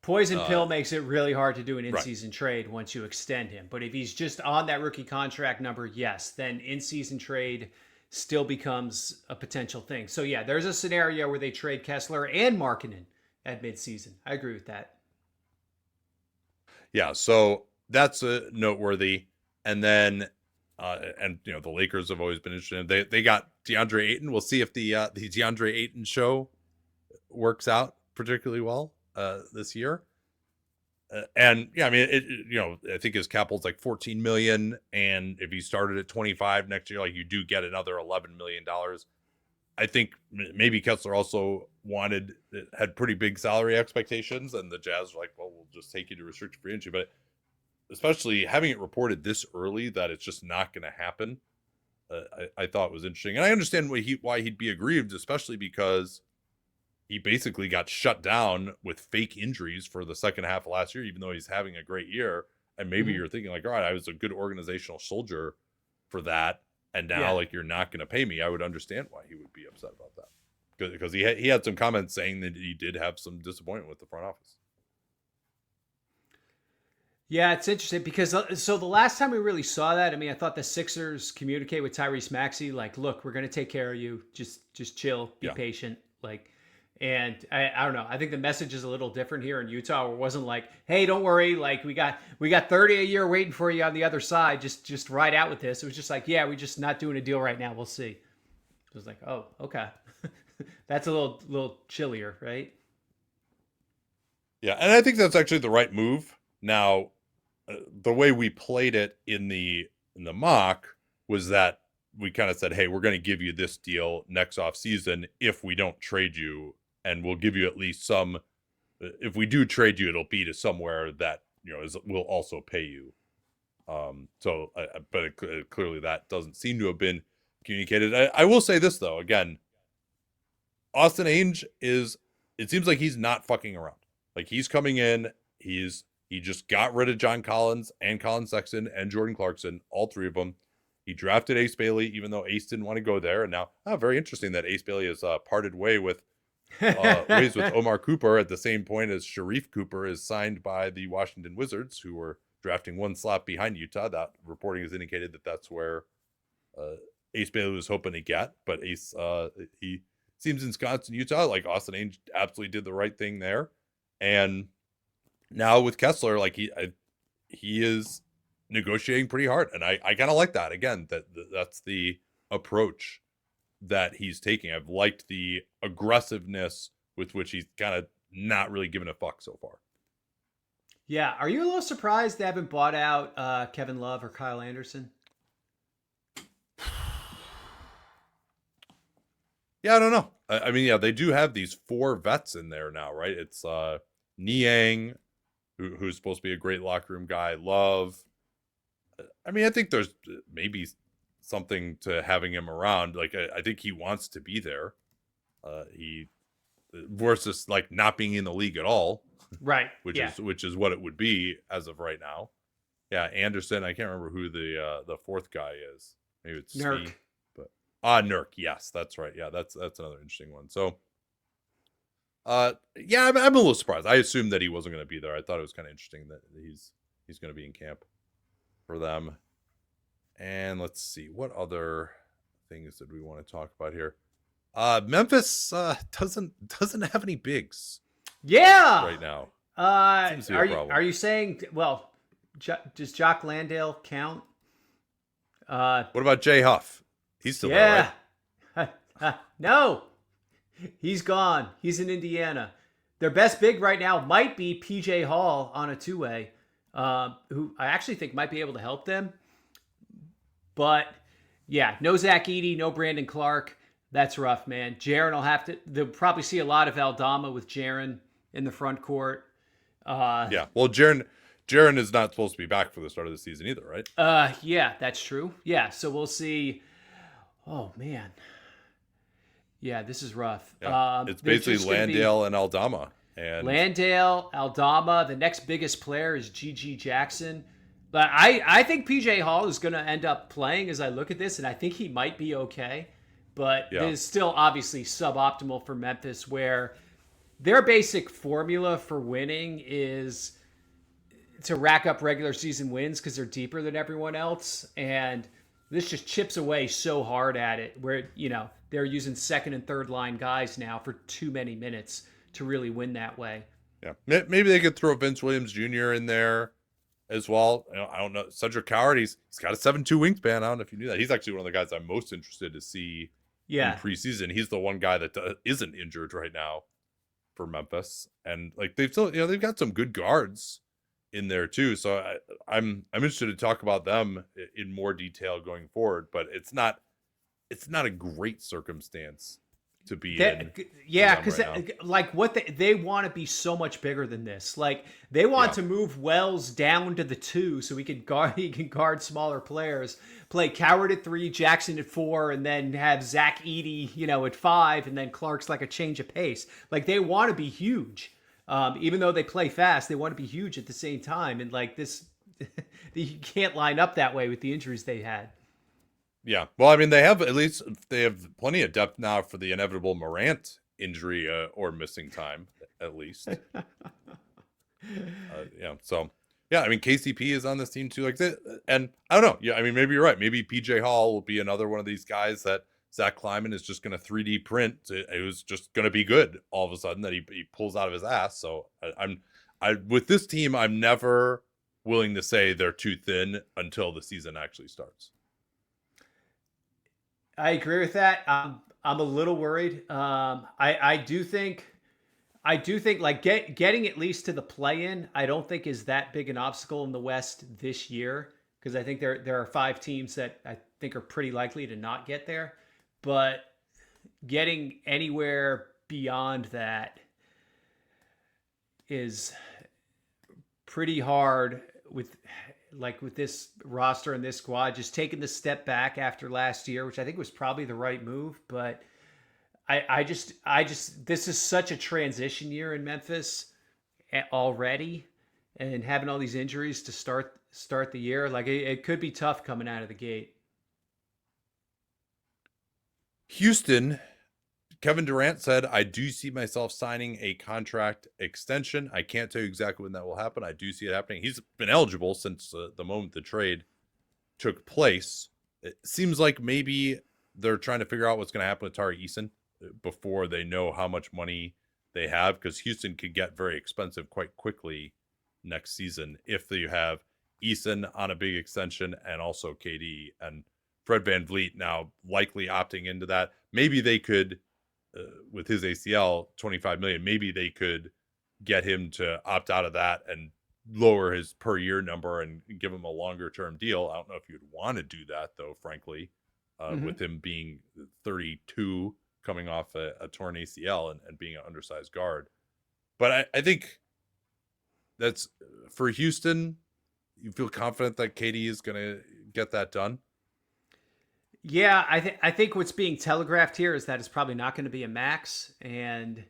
poison pill makes it really hard to do an in-season right. trade once you extend him. But if he's just on that rookie contract number, yes, then in-season trade still becomes a potential thing. So yeah, there's a scenario where they trade Kessler and Markkanen at midseason. I agree with that. Yeah, so that's noteworthy. And then, the Lakers have always been interested. They got DeAndre Ayton. We'll see if the DeAndre Ayton show works out particularly well this year. And yeah, I mean, I think his cap holds like 14 million, and if he started at 25 next year, like you do get another $11 million. I think maybe Kessler also had pretty big salary expectations, and the Jazz were like, well, we'll just take you to restricted free agency. But especially having it reported this early that it's just not going to happen, I thought was interesting. And I understand why he'd be aggrieved, especially because he basically got shut down with fake injuries for the second half of last year, even though he's having a great year. And maybe you're thinking like, all right, I was a good organizational soldier for that, and now like you're not going to pay me. I would understand why he would be upset about that, because he had some comments saying that he did have some disappointment with the front office. Yeah, it's interesting because so the last time we really saw that, I mean, I thought the Sixers communicate with Tyrese Maxey like, look, we're going to take care of you. Just chill, be patient. Like, and I don't know. I think the message is a little different here in Utah, where it wasn't like, hey, don't worry. Like we got 30 a year waiting for you on the other side. Just ride out with this. It was just like, yeah, we're just not doing a deal right now. We'll see. It was like, oh, okay. That's a little chillier, right? Yeah. And I think that's actually the right move. Now, the way we played it in the mock was that we kind of said, hey, we're going to give you this deal next off season if we don't trade you, and we'll give you at least some. If we do trade you, it'll be to somewhere that will also pay you. But clearly that doesn't seem to have been communicated. I will say this though, again, Austin Ainge it seems like he's not fucking around. Like he's coming in, he just got rid of John Collins and Colin Sexton and Jordan Clarkson, all three of them. He drafted Ace Bailey, even though Ace didn't want to go there. And now, very interesting that Ace Bailey has parted ways with Omar Cooper at the same point as Sharif Cooper is signed by the Washington Wizards, who were drafting one slot behind Utah. That reporting has indicated that that's where Ace Bailey was hoping to get. But Ace, he seems ensconced in Utah. Like Austin Ainge absolutely did the right thing there. And now with Kessler, like he is negotiating pretty hard, and I kind of like that. Again, that's the approach that he's taking. I've liked the aggressiveness with which he's kind of not really given a fuck so far. Yeah, are you a little surprised they haven't bought out Kevin Love or Kyle Anderson? Yeah, I don't know. I mean, yeah, they do have these 4 vets in there now, right? It's Niang, who's supposed to be a great locker room guy. Love. I mean, I think there's maybe something to having him around. Like, I think he wants to be there. He versus like not being in the league at all, right? Which is what it would be as of right now. Yeah, Anderson. I can't remember who the fourth guy is. Maybe it's Nurk. Steve, but Nurk. Yes, that's right. Yeah, that's another interesting one. So, yeah, I'm a little surprised. I assumed that he wasn't going to be there. I thought it was kind of interesting that he's going to be in camp for them. And let's see, what other things did we want to talk about here? Memphis doesn't have any bigs. Yeah, right now. Are you saying? Well, does Jock Landale count? What about Jay Huff? He's still there, right? No, he's gone. He's in Indiana. Their best big right now might be PJ Hall on a 2-way. who I actually think might be able to help them. But yeah, no Zach Edey, no Brandon Clark. That's rough, man. Jaren will have to. They'll probably see a lot of Aldama with Jaren in the front court. Yeah. Well, Jaren is not supposed to be back for the start of the season either, right? Yeah, that's true. Yeah, so we'll see. Oh man, yeah, this is rough. Yeah. It's basically Landale and Aldama. And Landale, Aldama. The next biggest player is GG Jackson. But I think PJ Hall is going to end up playing as I look at this, and I think he might be okay. But it is still obviously suboptimal for Memphis, where their basic formula for winning is to rack up regular season wins because they're deeper than everyone else. And this just chips away so hard at it, where, they're using second and third line guys now for too many minutes to really win that way. Yeah. Maybe they could throw Vince Williams Jr. in there as well. I don't know. Cedric Coward, he's got a 7'2" wingspan. I don't know if you knew that. He's actually one of the guys I'm most interested to see in preseason. He's the one guy that isn't injured right now for Memphis. And like they've still, they've got some good guards in there too. So I'm interested to talk about them in more detail going forward, but it's not a great circumstance to be in. Yeah, because like what they want to be so much bigger than this. Like they want to move Wells down to the 2 so he can guard smaller players. Play Coward at 3, Jackson at 4, and then have Zach Edey, at 5, and then Clark's like a change of pace. Like they want to be huge, even though they play fast. They want to be huge at the same time, and like this, you can't line up that way with the injuries they had. Yeah. Well, I mean, they have plenty of depth now for the inevitable Morant injury or missing time, at least. So, yeah, I mean, KCP is on this team too. Like that, and I don't know. Yeah, I mean, maybe you're right. Maybe PJ Hall will be another one of these guys that Zach Kleiman is just going to 3D print. It was just going to be good all of a sudden that he pulls out of his ass. So with this team, I'm never willing to say they're too thin until the season actually starts. I agree with that. I'm a little worried. I do think like getting at least to the play-in, I don't think is that big an obstacle in the West this year, because I think there are 5 teams that I think are pretty likely to not get there. But getting anywhere beyond that is pretty hard with this roster and this squad, just taking the step back after last year, which I think was probably the right move. But I just this is such a transition year in Memphis already, and having all these injuries to start the year, like it could be tough coming out of the gate. Houston, Kevin Durant said, I do see myself signing a contract extension. I can't tell you exactly when that will happen. I do see it happening. He's been eligible since the moment the trade took place. It seems like maybe they're trying to figure out what's going to happen with Tari Eason before they know how much money they have, because Houston could get very expensive quite quickly next season if they have Eason on a big extension and also KD and Fred VanVleet now likely opting into that. Maybe they could, with his ACL, $25 million, maybe they could get him to opt out of that and lower his per year number and give him a longer term deal. I don't know if you'd want to do that though, frankly, with him being 32, coming off a torn ACL and being an undersized guard. But I think that's for Houston. You feel confident that KD is going to get that done? Yeah, I think what's being telegraphed here is that it's probably not going to be a max, and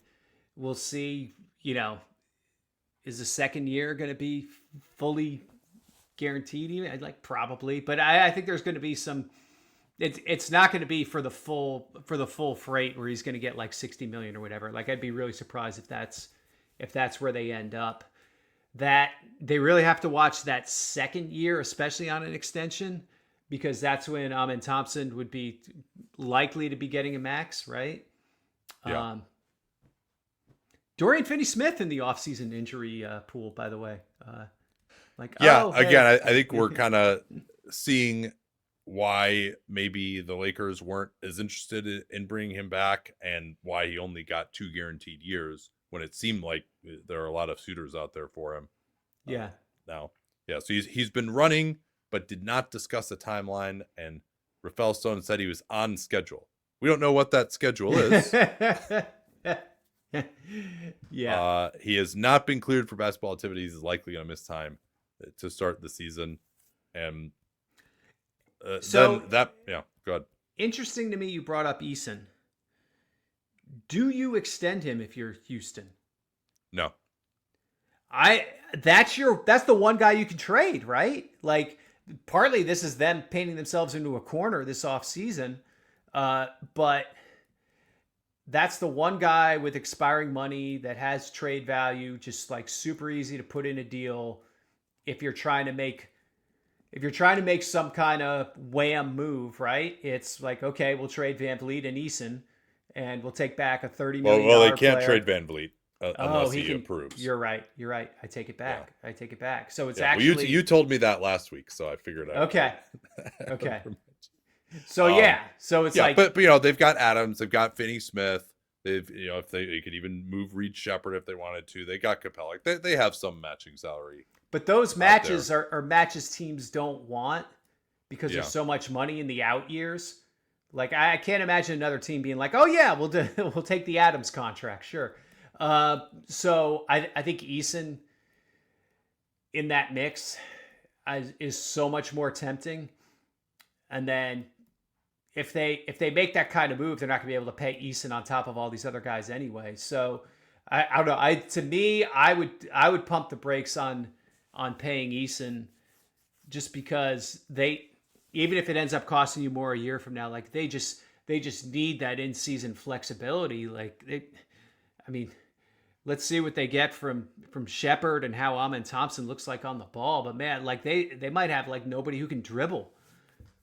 we'll see. Is the second year going to be fully guaranteed? I'd like probably, but I think there's going to be some. It's not going to be for the full freight where he's going to get like 60 million or whatever. Like I'd be really surprised if that's where they end up. That they really have to watch that second year, especially on an extension, because that's when Amen Thompson would be likely to be getting a max, right? Yeah. Dorian Finney-Smith in the offseason injury pool, by the way. Again, I think we're kind of seeing why maybe the Lakers weren't as interested in bringing him back, and why he only got 2 guaranteed years when it seemed like there are a lot of suitors out there for him. Yeah. Now, Yeah, so he's been running, but did not discuss a timeline. And Rafael Stone said he was on schedule. We don't know what that schedule is. Yeah. He has not been cleared for basketball activities. He's likely going to miss time to start the season. And So yeah, go ahead. interesting to me you brought up Eason. Do you extend him if you're Houston? No. That's the one guy you can trade, right? Like partly this is them painting themselves into a corner this offseason. But that's the one guy with expiring money that has trade value, just like super easy to put in a deal if you're trying to make some kind of wham move, right? It's like, okay, we'll trade Van Vliet and Eason, and we'll take back a $30 million Well, they can't player. trade Van Vliet unless he approves. You're right. I take it back. Yeah. I take it back. So it's actually... Well, you told me that last week, so I figured out. Okay. Okay. So so it's like, but they've got Adams, they've got Finney-Smith, they've if they could even move Reed Shepherd if they wanted to. They got Capella. They have some matching salary. But those matches are matches teams don't want because there's so much money in the out years. Like I can't imagine another team being like, "Oh yeah, we'll take the Adams contract, sure." So I think Eason in that mix is so much more tempting. And then if they make that kind of move, they're not going to be able to pay Eason on top of all these other guys anyway. So I don't know. To me, I would pump the brakes on paying Eason just because even if it ends up costing you more a year from now, like they just need that in-season flexibility. Let's see what they get from Shepherd and how Amen Thompson looks like on the ball. But man, like they might have like nobody who can dribble,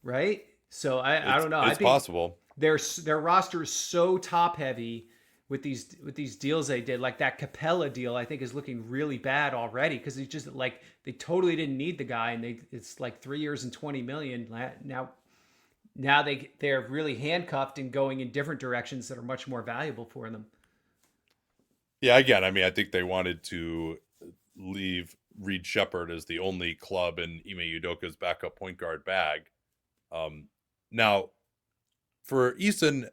right? So I don't know. It's possible. Their roster is so top heavy with these deals they did. Like that Capella deal, I think is looking really bad already because it's just like they totally didn't need the guy, and it's like 3 years and $20 million now. Now they're really handcuffed and going in different directions that are much more valuable for them. Yeah, again, I mean, I think they wanted to leave Reed Shepherd as the only club in Ime Udoka's backup point guard bag. Now, for Eason,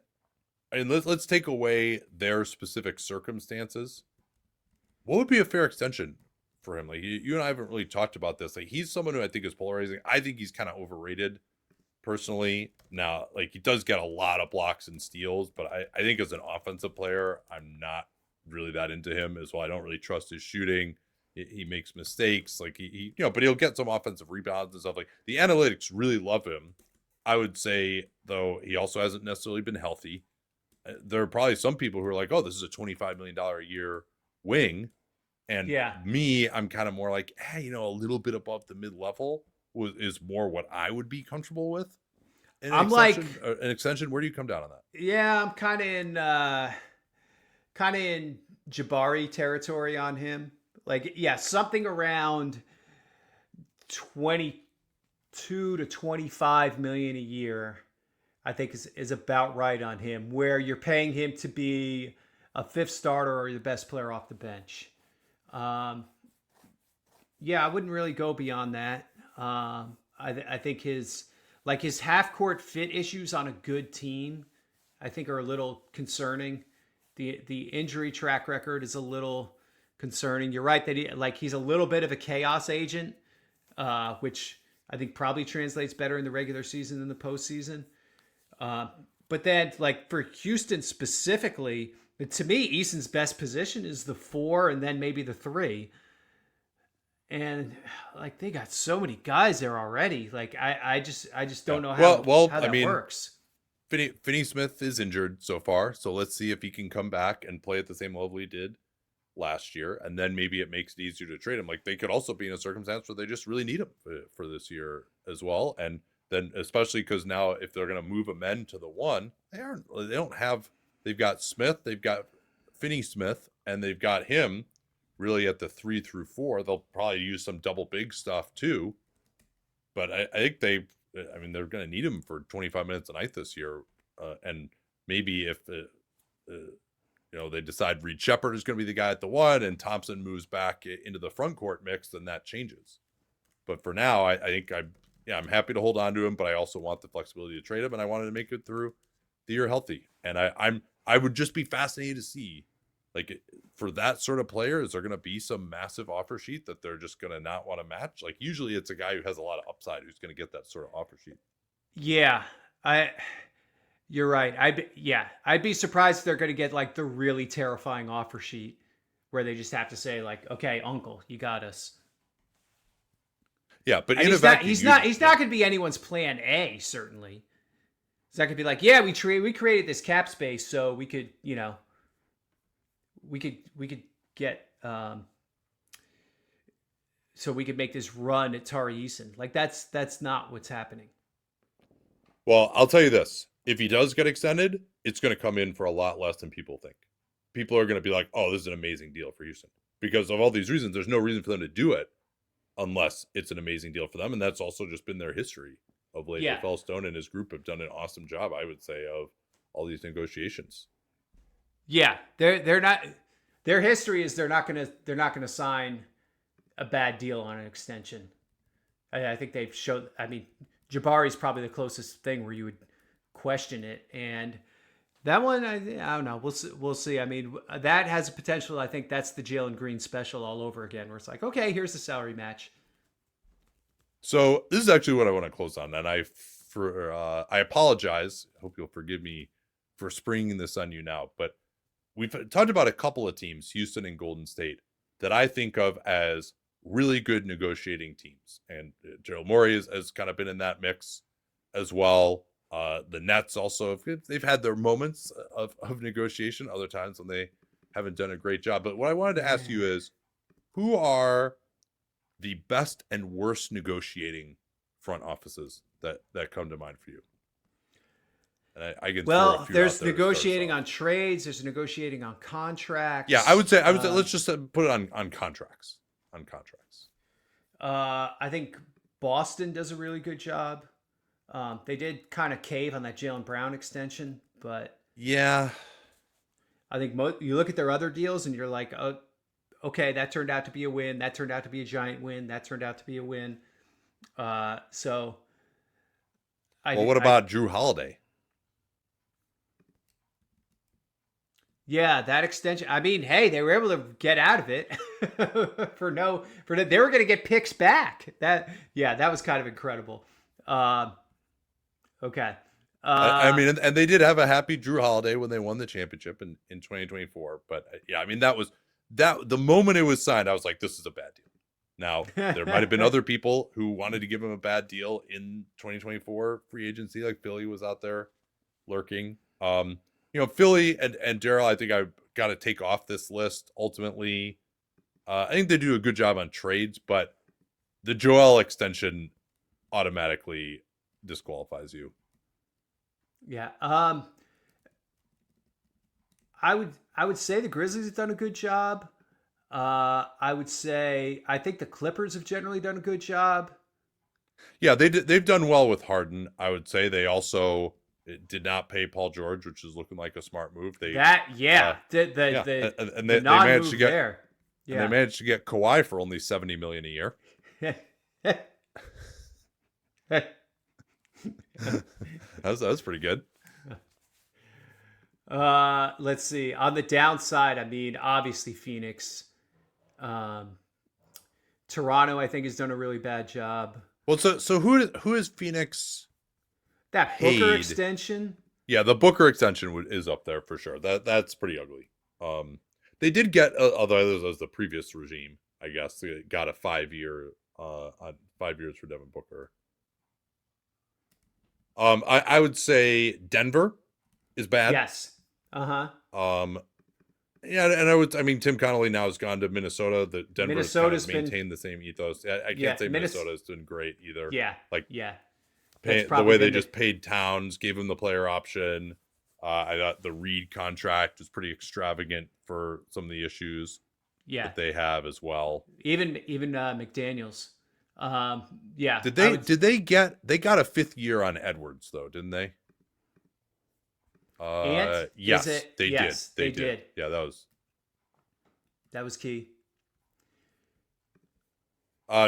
and let's take away their specific circumstances. What would be a fair extension for him? Like you and I haven't really talked about this. Like he's someone who I think is polarizing. I think he's kind of overrated personally. Now, like he does get a lot of blocks and steals, but I think as an offensive player, I'm not really that into him as well. I don't really trust his shooting. He makes mistakes. Like he but he'll get some offensive rebounds and stuff. Like the analytics really love him. I would say though he also hasn't necessarily been healthy. There are probably some people who are like, "Oh, this is a $25 million a year wing," and I'm kind of more like, "Hey, a little bit above the mid level is more what I would be comfortable with." An extension. Where do you come down on that? Yeah, I'm kind of in Jabari territory on him. Like, yeah, something around 22 to 25 million a year, I think is about right on him, where you're paying him to be a fifth starter or the best player off the bench. I wouldn't really go beyond that. I think his half court fit issues on a good team, I think are a little concerning. The injury track record is a little concerning. You're right that he's a little bit of a chaos agent, which I think probably translates better in the regular season than the postseason. But then, like for Houston specifically, to me, Eason's best position is the 4 and then maybe the 3. And like they got so many guys there already. Like I just don't know how that works. Finney-Smith is injured so far, so let's see if he can come back and play at the same level he did last year, and then maybe it makes it easier to trade him. Like they could also be in a circumstance where they just really need him for this year as well, and then especially because now if they're going to move a men to the 1, they've got Smith, they've got Finney-Smith, and they've got him really at the 3 through 4. They'll probably use some double big stuff too, but I think they're going to need him for 25 minutes a night this year. And maybe if they decide Reed Shepherd is going to be the guy at the 1 and Thompson moves back into the front court mix, then that changes. But for now, I think I'm happy to hold on to him, but I also want the flexibility to trade him, and I wanted to make it through the year healthy. And I would just be fascinated to see, like, for that sort of player, is there going to be some massive offer sheet that they're just going to not want to match? Like, usually it's a guy who has a lot of upside who's going to get that sort of offer sheet. Yeah, you're right. I'd be surprised if they're going to get like the really terrifying offer sheet where they just have to say like, okay, uncle, you got us. Yeah, but And he's not going to be anyone's plan A, certainly. He's not going to be like, yeah, we created this cap space so we could, we could get so we could make this run at Tari Eason. Like that's not what's happening. Well, I'll tell you this. If he does get extended, it's going to come in for a lot less than people think. People are going to be like, oh, this is an amazing deal for Houston. Because of all these reasons, there's no reason for them to do it unless it's an amazing deal for them. And that's also just been their history of late. Yeah. Rafael Stone and his group have done an awesome job, I would say, of all these negotiations. Yeah, they're not. Their history is they're not gonna sign a bad deal on an extension. I think they've showed. I mean, Jabari's probably the closest thing where you would question it, and that one I don't know. We'll see. I mean, that has a potential. I think that's the Jalen Green special all over again, where it's like, okay, here's the salary match. So this is actually what I want to close on, and I apologize. I hope you'll forgive me for springing this on you now, but we've talked about a couple of teams, Houston and Golden State, that I think of as really good negotiating teams. And Gerald Morey has kind of been in that mix as well. The Nets also, they've had their moments of negotiation, other times when they haven't done a great job. But what I wanted to ask you is, who are the best and worst negotiating front offices that come to mind for you? And I can there's negotiating on trades. There's negotiating on contracts. Yeah, I would say let's just put it on contracts. On contracts. I think Boston does a really good job. They did kind of cave on that Jaylen Brown extension, but yeah, I think you look at their other deals and you're like, oh, okay, that turned out to be a win. That turned out to be a giant win. That turned out to be a win. What about Drew Holiday? Yeah, that extension. I mean, hey, they were able to get out of it they were going to get picks back. That was kind of incredible. Okay. I mean, and they did have a happy Drew Holiday when they won the championship in 2024. But yeah, I mean, that was the moment it was signed, I was like, this is a bad deal. Now, there might have been other people who wanted to give him a bad deal in 2024 free agency, like Philly was out there lurking. Philly and Daryl, I think I've got to take off this list ultimately. I think they do a good job on trades, but the Joel extension automatically disqualifies you. Yeah. I would say the Grizzlies have done a good job. I would say I think the Clippers have generally done a good job. Yeah, they've done well with Harden. I would say they also did not pay Paul George, which is looking like a smart move. They managed to get there. Yeah. And they managed to get Kawhi for only $70 million a year. That's pretty good. Let's see. On the downside, I mean, obviously Phoenix. Toronto, I think, has done a really bad job. Well, so who is Phoenix? That Booker extension. Yeah, the Booker extension is up there for sure. That's pretty ugly. They did get, although that was the previous regime, I guess, they got a 5-year on 5 years for Devin Booker. I would say Denver is bad. Yes. Yeah, and I mean, Tim Connolly now has gone to Minnesota. The Denver's kind of maintained the same ethos. I can't say Minnesota's doing great either. Yeah. The way they just paid Towns, gave him the player option. I thought the Reed contract was pretty extravagant for some of the issues that they have as well. Even McDaniels. They got a 5th year on Edwards though, didn't they? Yes, they did. They did. Yeah, that was key.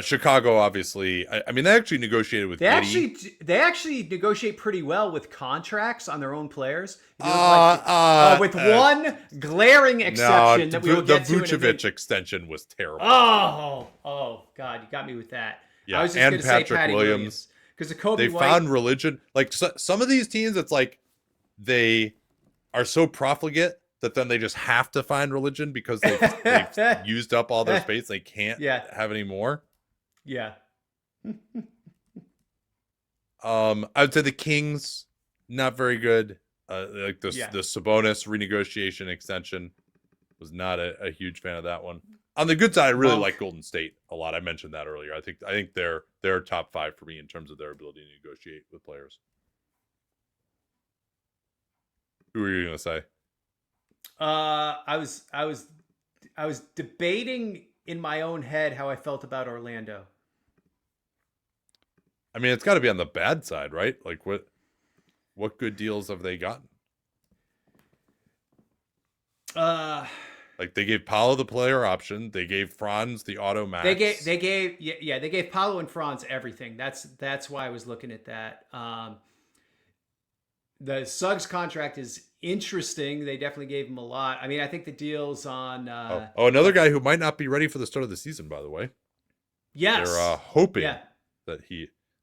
Chicago, obviously. I mean, they actually negotiated with Giddey. They actually negotiate pretty well with contracts on their own players. If you look like with one glaring exception that we will get to. The Vucevic extension was terrible. Oh, God, you got me with that. Yeah, I was just going to say Patty Williams because the Kobe They White. found religion. Like some of these teams, it's like they are so profligate that then they just have to find religion because they've used up all their space. They can't have any more. Yeah. I would say the Kings, not very good. Like the Sabonis renegotiation extension, was not a huge fan of that one. On the good side, I really like Golden State a lot. I mentioned that earlier. I think they're top 5 for me in terms of their ability to negotiate with players. Who are you going to say? I was debating in my own head how I felt about Orlando. I mean, it's got to be on the bad side, right? Like what good deals have they gotten? Like they gave Paolo the player option. They gave Franz the auto max. They gave Paolo and Franz everything. That's why I was looking at that. The Suggs contract is interesting. They definitely gave him a lot. I mean, I think the deals on another guy who might not be ready for the start of the season, by the way. Yes. They're hoping that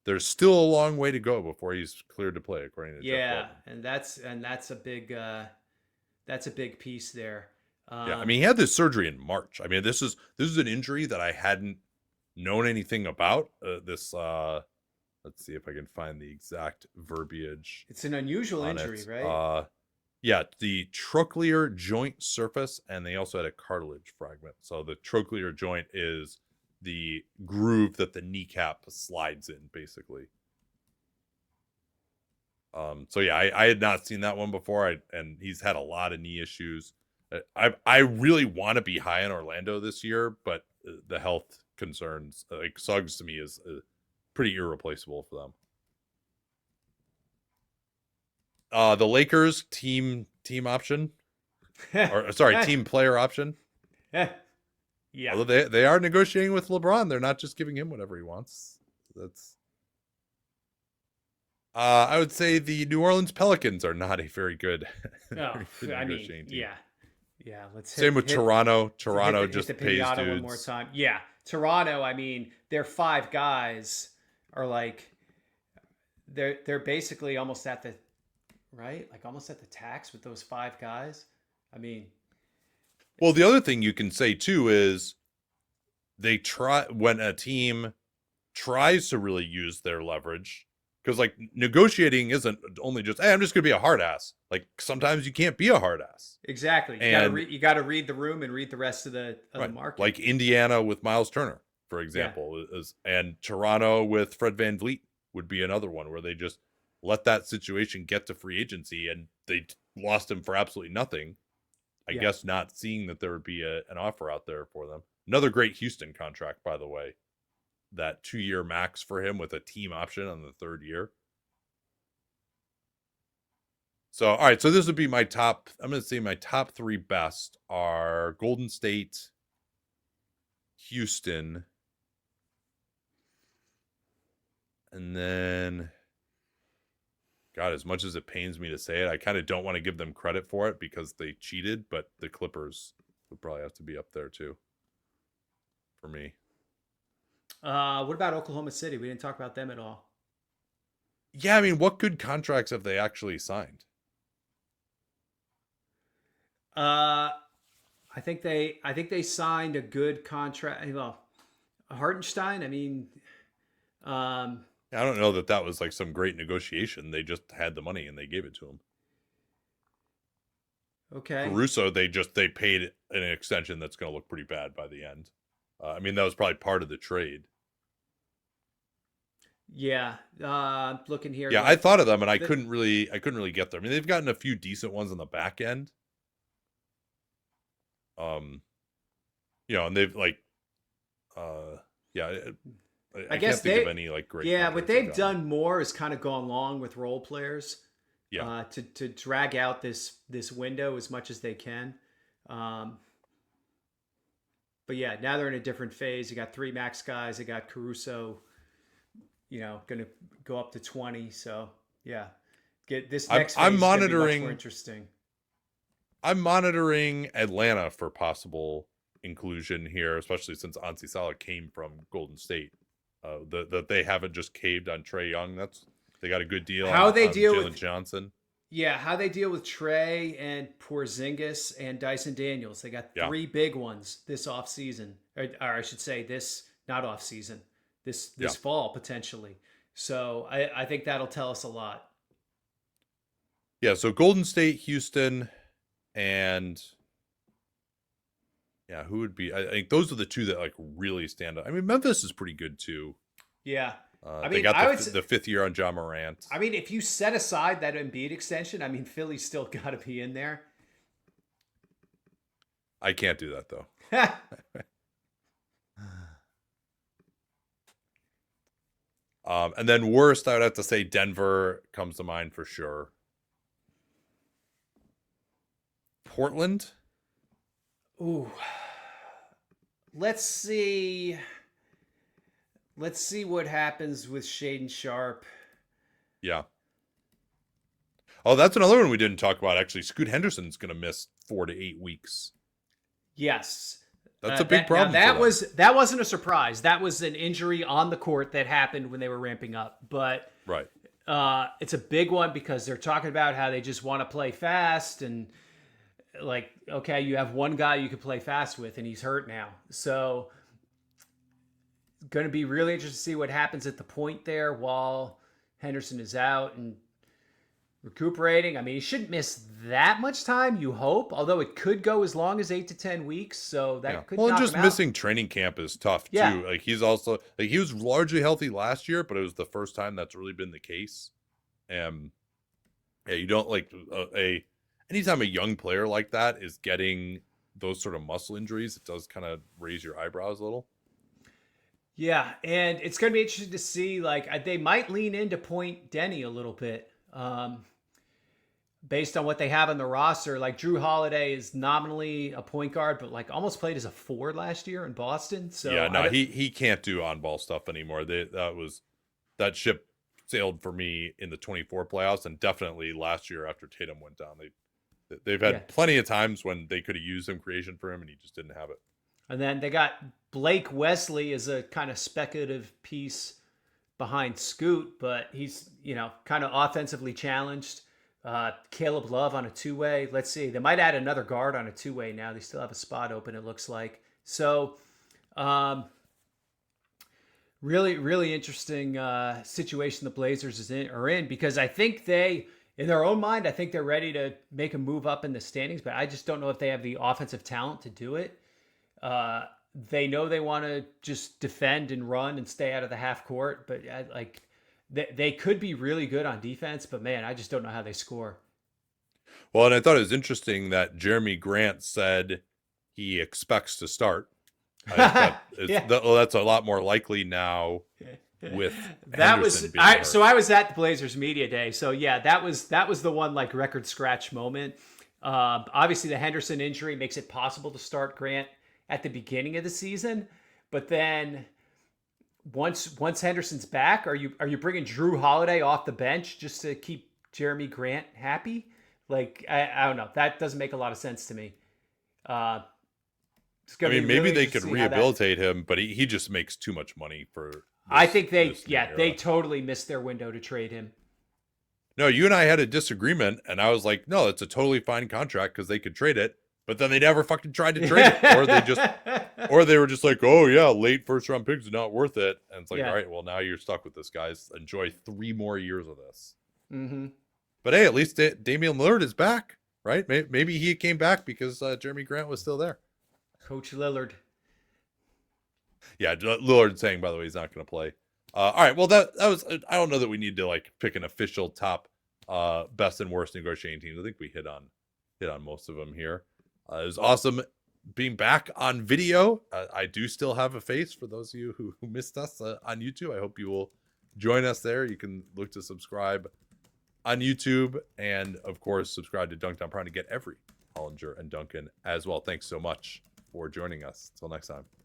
there's still a long way to go before he's cleared to play, according to Jeff Gordon. and that's a big piece there. I mean, he had this surgery in March. I mean, this is an injury that I hadn't known anything about. Let's see if I can find the exact verbiage. It's an unusual injury, right? The trochlear joint surface, and they also had a cartilage fragment. So the trochlear joint is the groove that the kneecap slides in, basically. I had not seen that one before. And he's had a lot of knee issues. I really want to be high in Orlando this year, but the health concerns, like Suggs to me is pretty irreplaceable for them. The Lakers team option, or sorry, team player option. Yeah. Although they are negotiating with LeBron, they're not just giving him whatever he wants. That's. I would say the New Orleans Pelicans are not a very good. Team. Yeah. Same with Toronto. Toronto just pays dudes. One more time. Yeah, Toronto. I mean, their 5 guys are like, they're basically almost at the tax with those 5 guys. I mean, well, the other thing you can say too is they try when a team tries to really use their leverage. Because like negotiating isn't only just, hey, I'm just going to be a hard ass. Like sometimes you can't be a hard ass. Exactly. You got to read the room and read the rest of the market. Like Indiana with Miles Turner, for example, and Toronto with Fred VanVleet would be another one where they just let that situation get to free agency and they lost him for absolutely nothing. I guess not seeing that there would be an offer out there for them. Another great Houston contract, by the way. That 2-year max for him with a team option on the 3rd year. So, all right. So this would be my top. I'm going to say my top 3 best are Golden State, Houston, and then, God, as much as it pains me to say it, I kind of don't want to give them credit for it because they cheated, but the Clippers would probably have to be up there too for me. What about Oklahoma City? We didn't talk about them at all. Yeah, I mean, what good contracts have they actually signed? I think they signed a good contract. Well, Hartenstein. I mean, I don't know that was like some great negotiation. They just had the money and they gave it to him. Okay. Caruso, they paid an extension that's going to look pretty bad by the end. I mean, that was probably part of the trade. Yeah, looking here. Yeah, I thought of them, and I couldn't really get there. I mean, they've gotten a few decent ones on the back end. And they've like, I guess can't think of any like great. Yeah, what they've done more is kind of gone along with role players. Yeah. To drag out this window as much as they can. But yeah, now they're in a different phase. You got 3 max guys. They got Caruso, going to go up to 20. So yeah, get this next phase I'm is going to be much more monitoring. interesting. I'm monitoring Atlanta for possible inclusion here, especially since Ansi Salah came from Golden State. That they haven't just caved on Trae Young. They got a good deal How on they deal Jalen with Johnson. Yeah, how they deal with Trey and Porzingis and Dyson Daniels. They got Yeah. 3 big ones this offseason. Or I should say this, not offseason, this fall potentially. So I think that'll tell us a lot. Yeah, so Golden State, Houston, and yeah, who would be? I think those are the 2 that like really stand out. I mean, Memphis is pretty good too. Yeah. They got the 5th year on Ja Morant. I mean, if you set aside that Embiid extension, I mean, Philly's still got to be in there. I can't do that though. And then worst, I would have to say Denver comes to mind for sure. Portland. Ooh. Let's see what happens with Shaden Sharp. Yeah. Oh, that's another one we didn't talk about. Actually, Scoot Henderson's going to miss 4 to 8 weeks. Yes. That's a big problem. That wasn't a surprise. That was an injury on the court that happened when they were ramping up. But right. It's a big one because they're talking about how they just want to play fast and like, okay, you have one guy you can play fast with and he's hurt now. So going to be really interesting to see what happens at the point there while Henderson is out and recuperating. I mean, he shouldn't miss that much time, you hope, although it could go as long as 8 to 10 weeks. So that could knock just him out. Missing training camp is tough too. Like he's also like he was largely healthy last year, but it was the first time that's really been the case. Yeah, you don't like anytime a young player like that is getting those sort of muscle injuries, it does kind of raise your eyebrows a little. Yeah, and it's going to be interesting to see, like, they might lean into Point Denny a little bit based on what they have on the roster. Like, Drew Holiday is nominally a point guard, but, like, almost played as a forward last year in Boston. So yeah, no, he can't do on-ball stuff anymore. That ship sailed for me in the 24 playoffs and definitely last year after Tatum went down. They've had plenty of times when they could have used some creation for him and he just didn't have it. And then they got Blake Wesley as a kind of speculative piece behind Scoot, but he's, kind of offensively challenged. Caleb Love on a 2-way. Let's see. They might add another guard on a 2-way now. They still have a spot open, it looks like. So, really, really interesting situation the Blazers are in because I think in their own mind, I think they're ready to make a move up in the standings, but I just don't know if they have the offensive talent to do it. They know they want to just defend and run and stay out of the half court, but they could be really good on defense, but man, I just don't know how they score. Well, and I thought it was interesting that Jeremy Grant said he expects to start. That's a lot more likely now with Henderson being hurt. So I was at the Blazers media day. So yeah, that was the one like record scratch moment. Obviously the Henderson injury makes it possible to start Grant at the beginning of the season, but then once Henderson's back, are you bringing Drew Holiday off the bench just to keep Jeremy Grant happy? Like I don't know. That doesn't make a lot of sense to me. Maybe really they could rehabilitate him, but he just makes too much money for. I think they totally missed their window to trade him. No, you and I had a disagreement, and I was like, no, it's a totally fine contract because they could trade it. But then they never fucking tried to trade it, or they were just like, oh yeah, late first round picks are not worth it. And it's like, all right, well now you're stuck with this, guys. Enjoy 3 more years of this. Mm-hmm. But hey, at least Damian Lillard is back, right? Maybe he came back because Jeremy Grant was still there. Coach Lillard. Yeah, Lillard saying, by the way, he's not going to play. All right, well that was. I don't know that we need to like pick an official top best and worst negotiating teams. I think we hit on most of them here. It was awesome being back on video. I do still have a face for those of you who missed us on YouTube. I hope you will join us there. You can look to subscribe on YouTube and, of course, subscribe to Dunked On Prime to get every Hollinger and Duncan as well. Thanks so much for joining us. Until next time.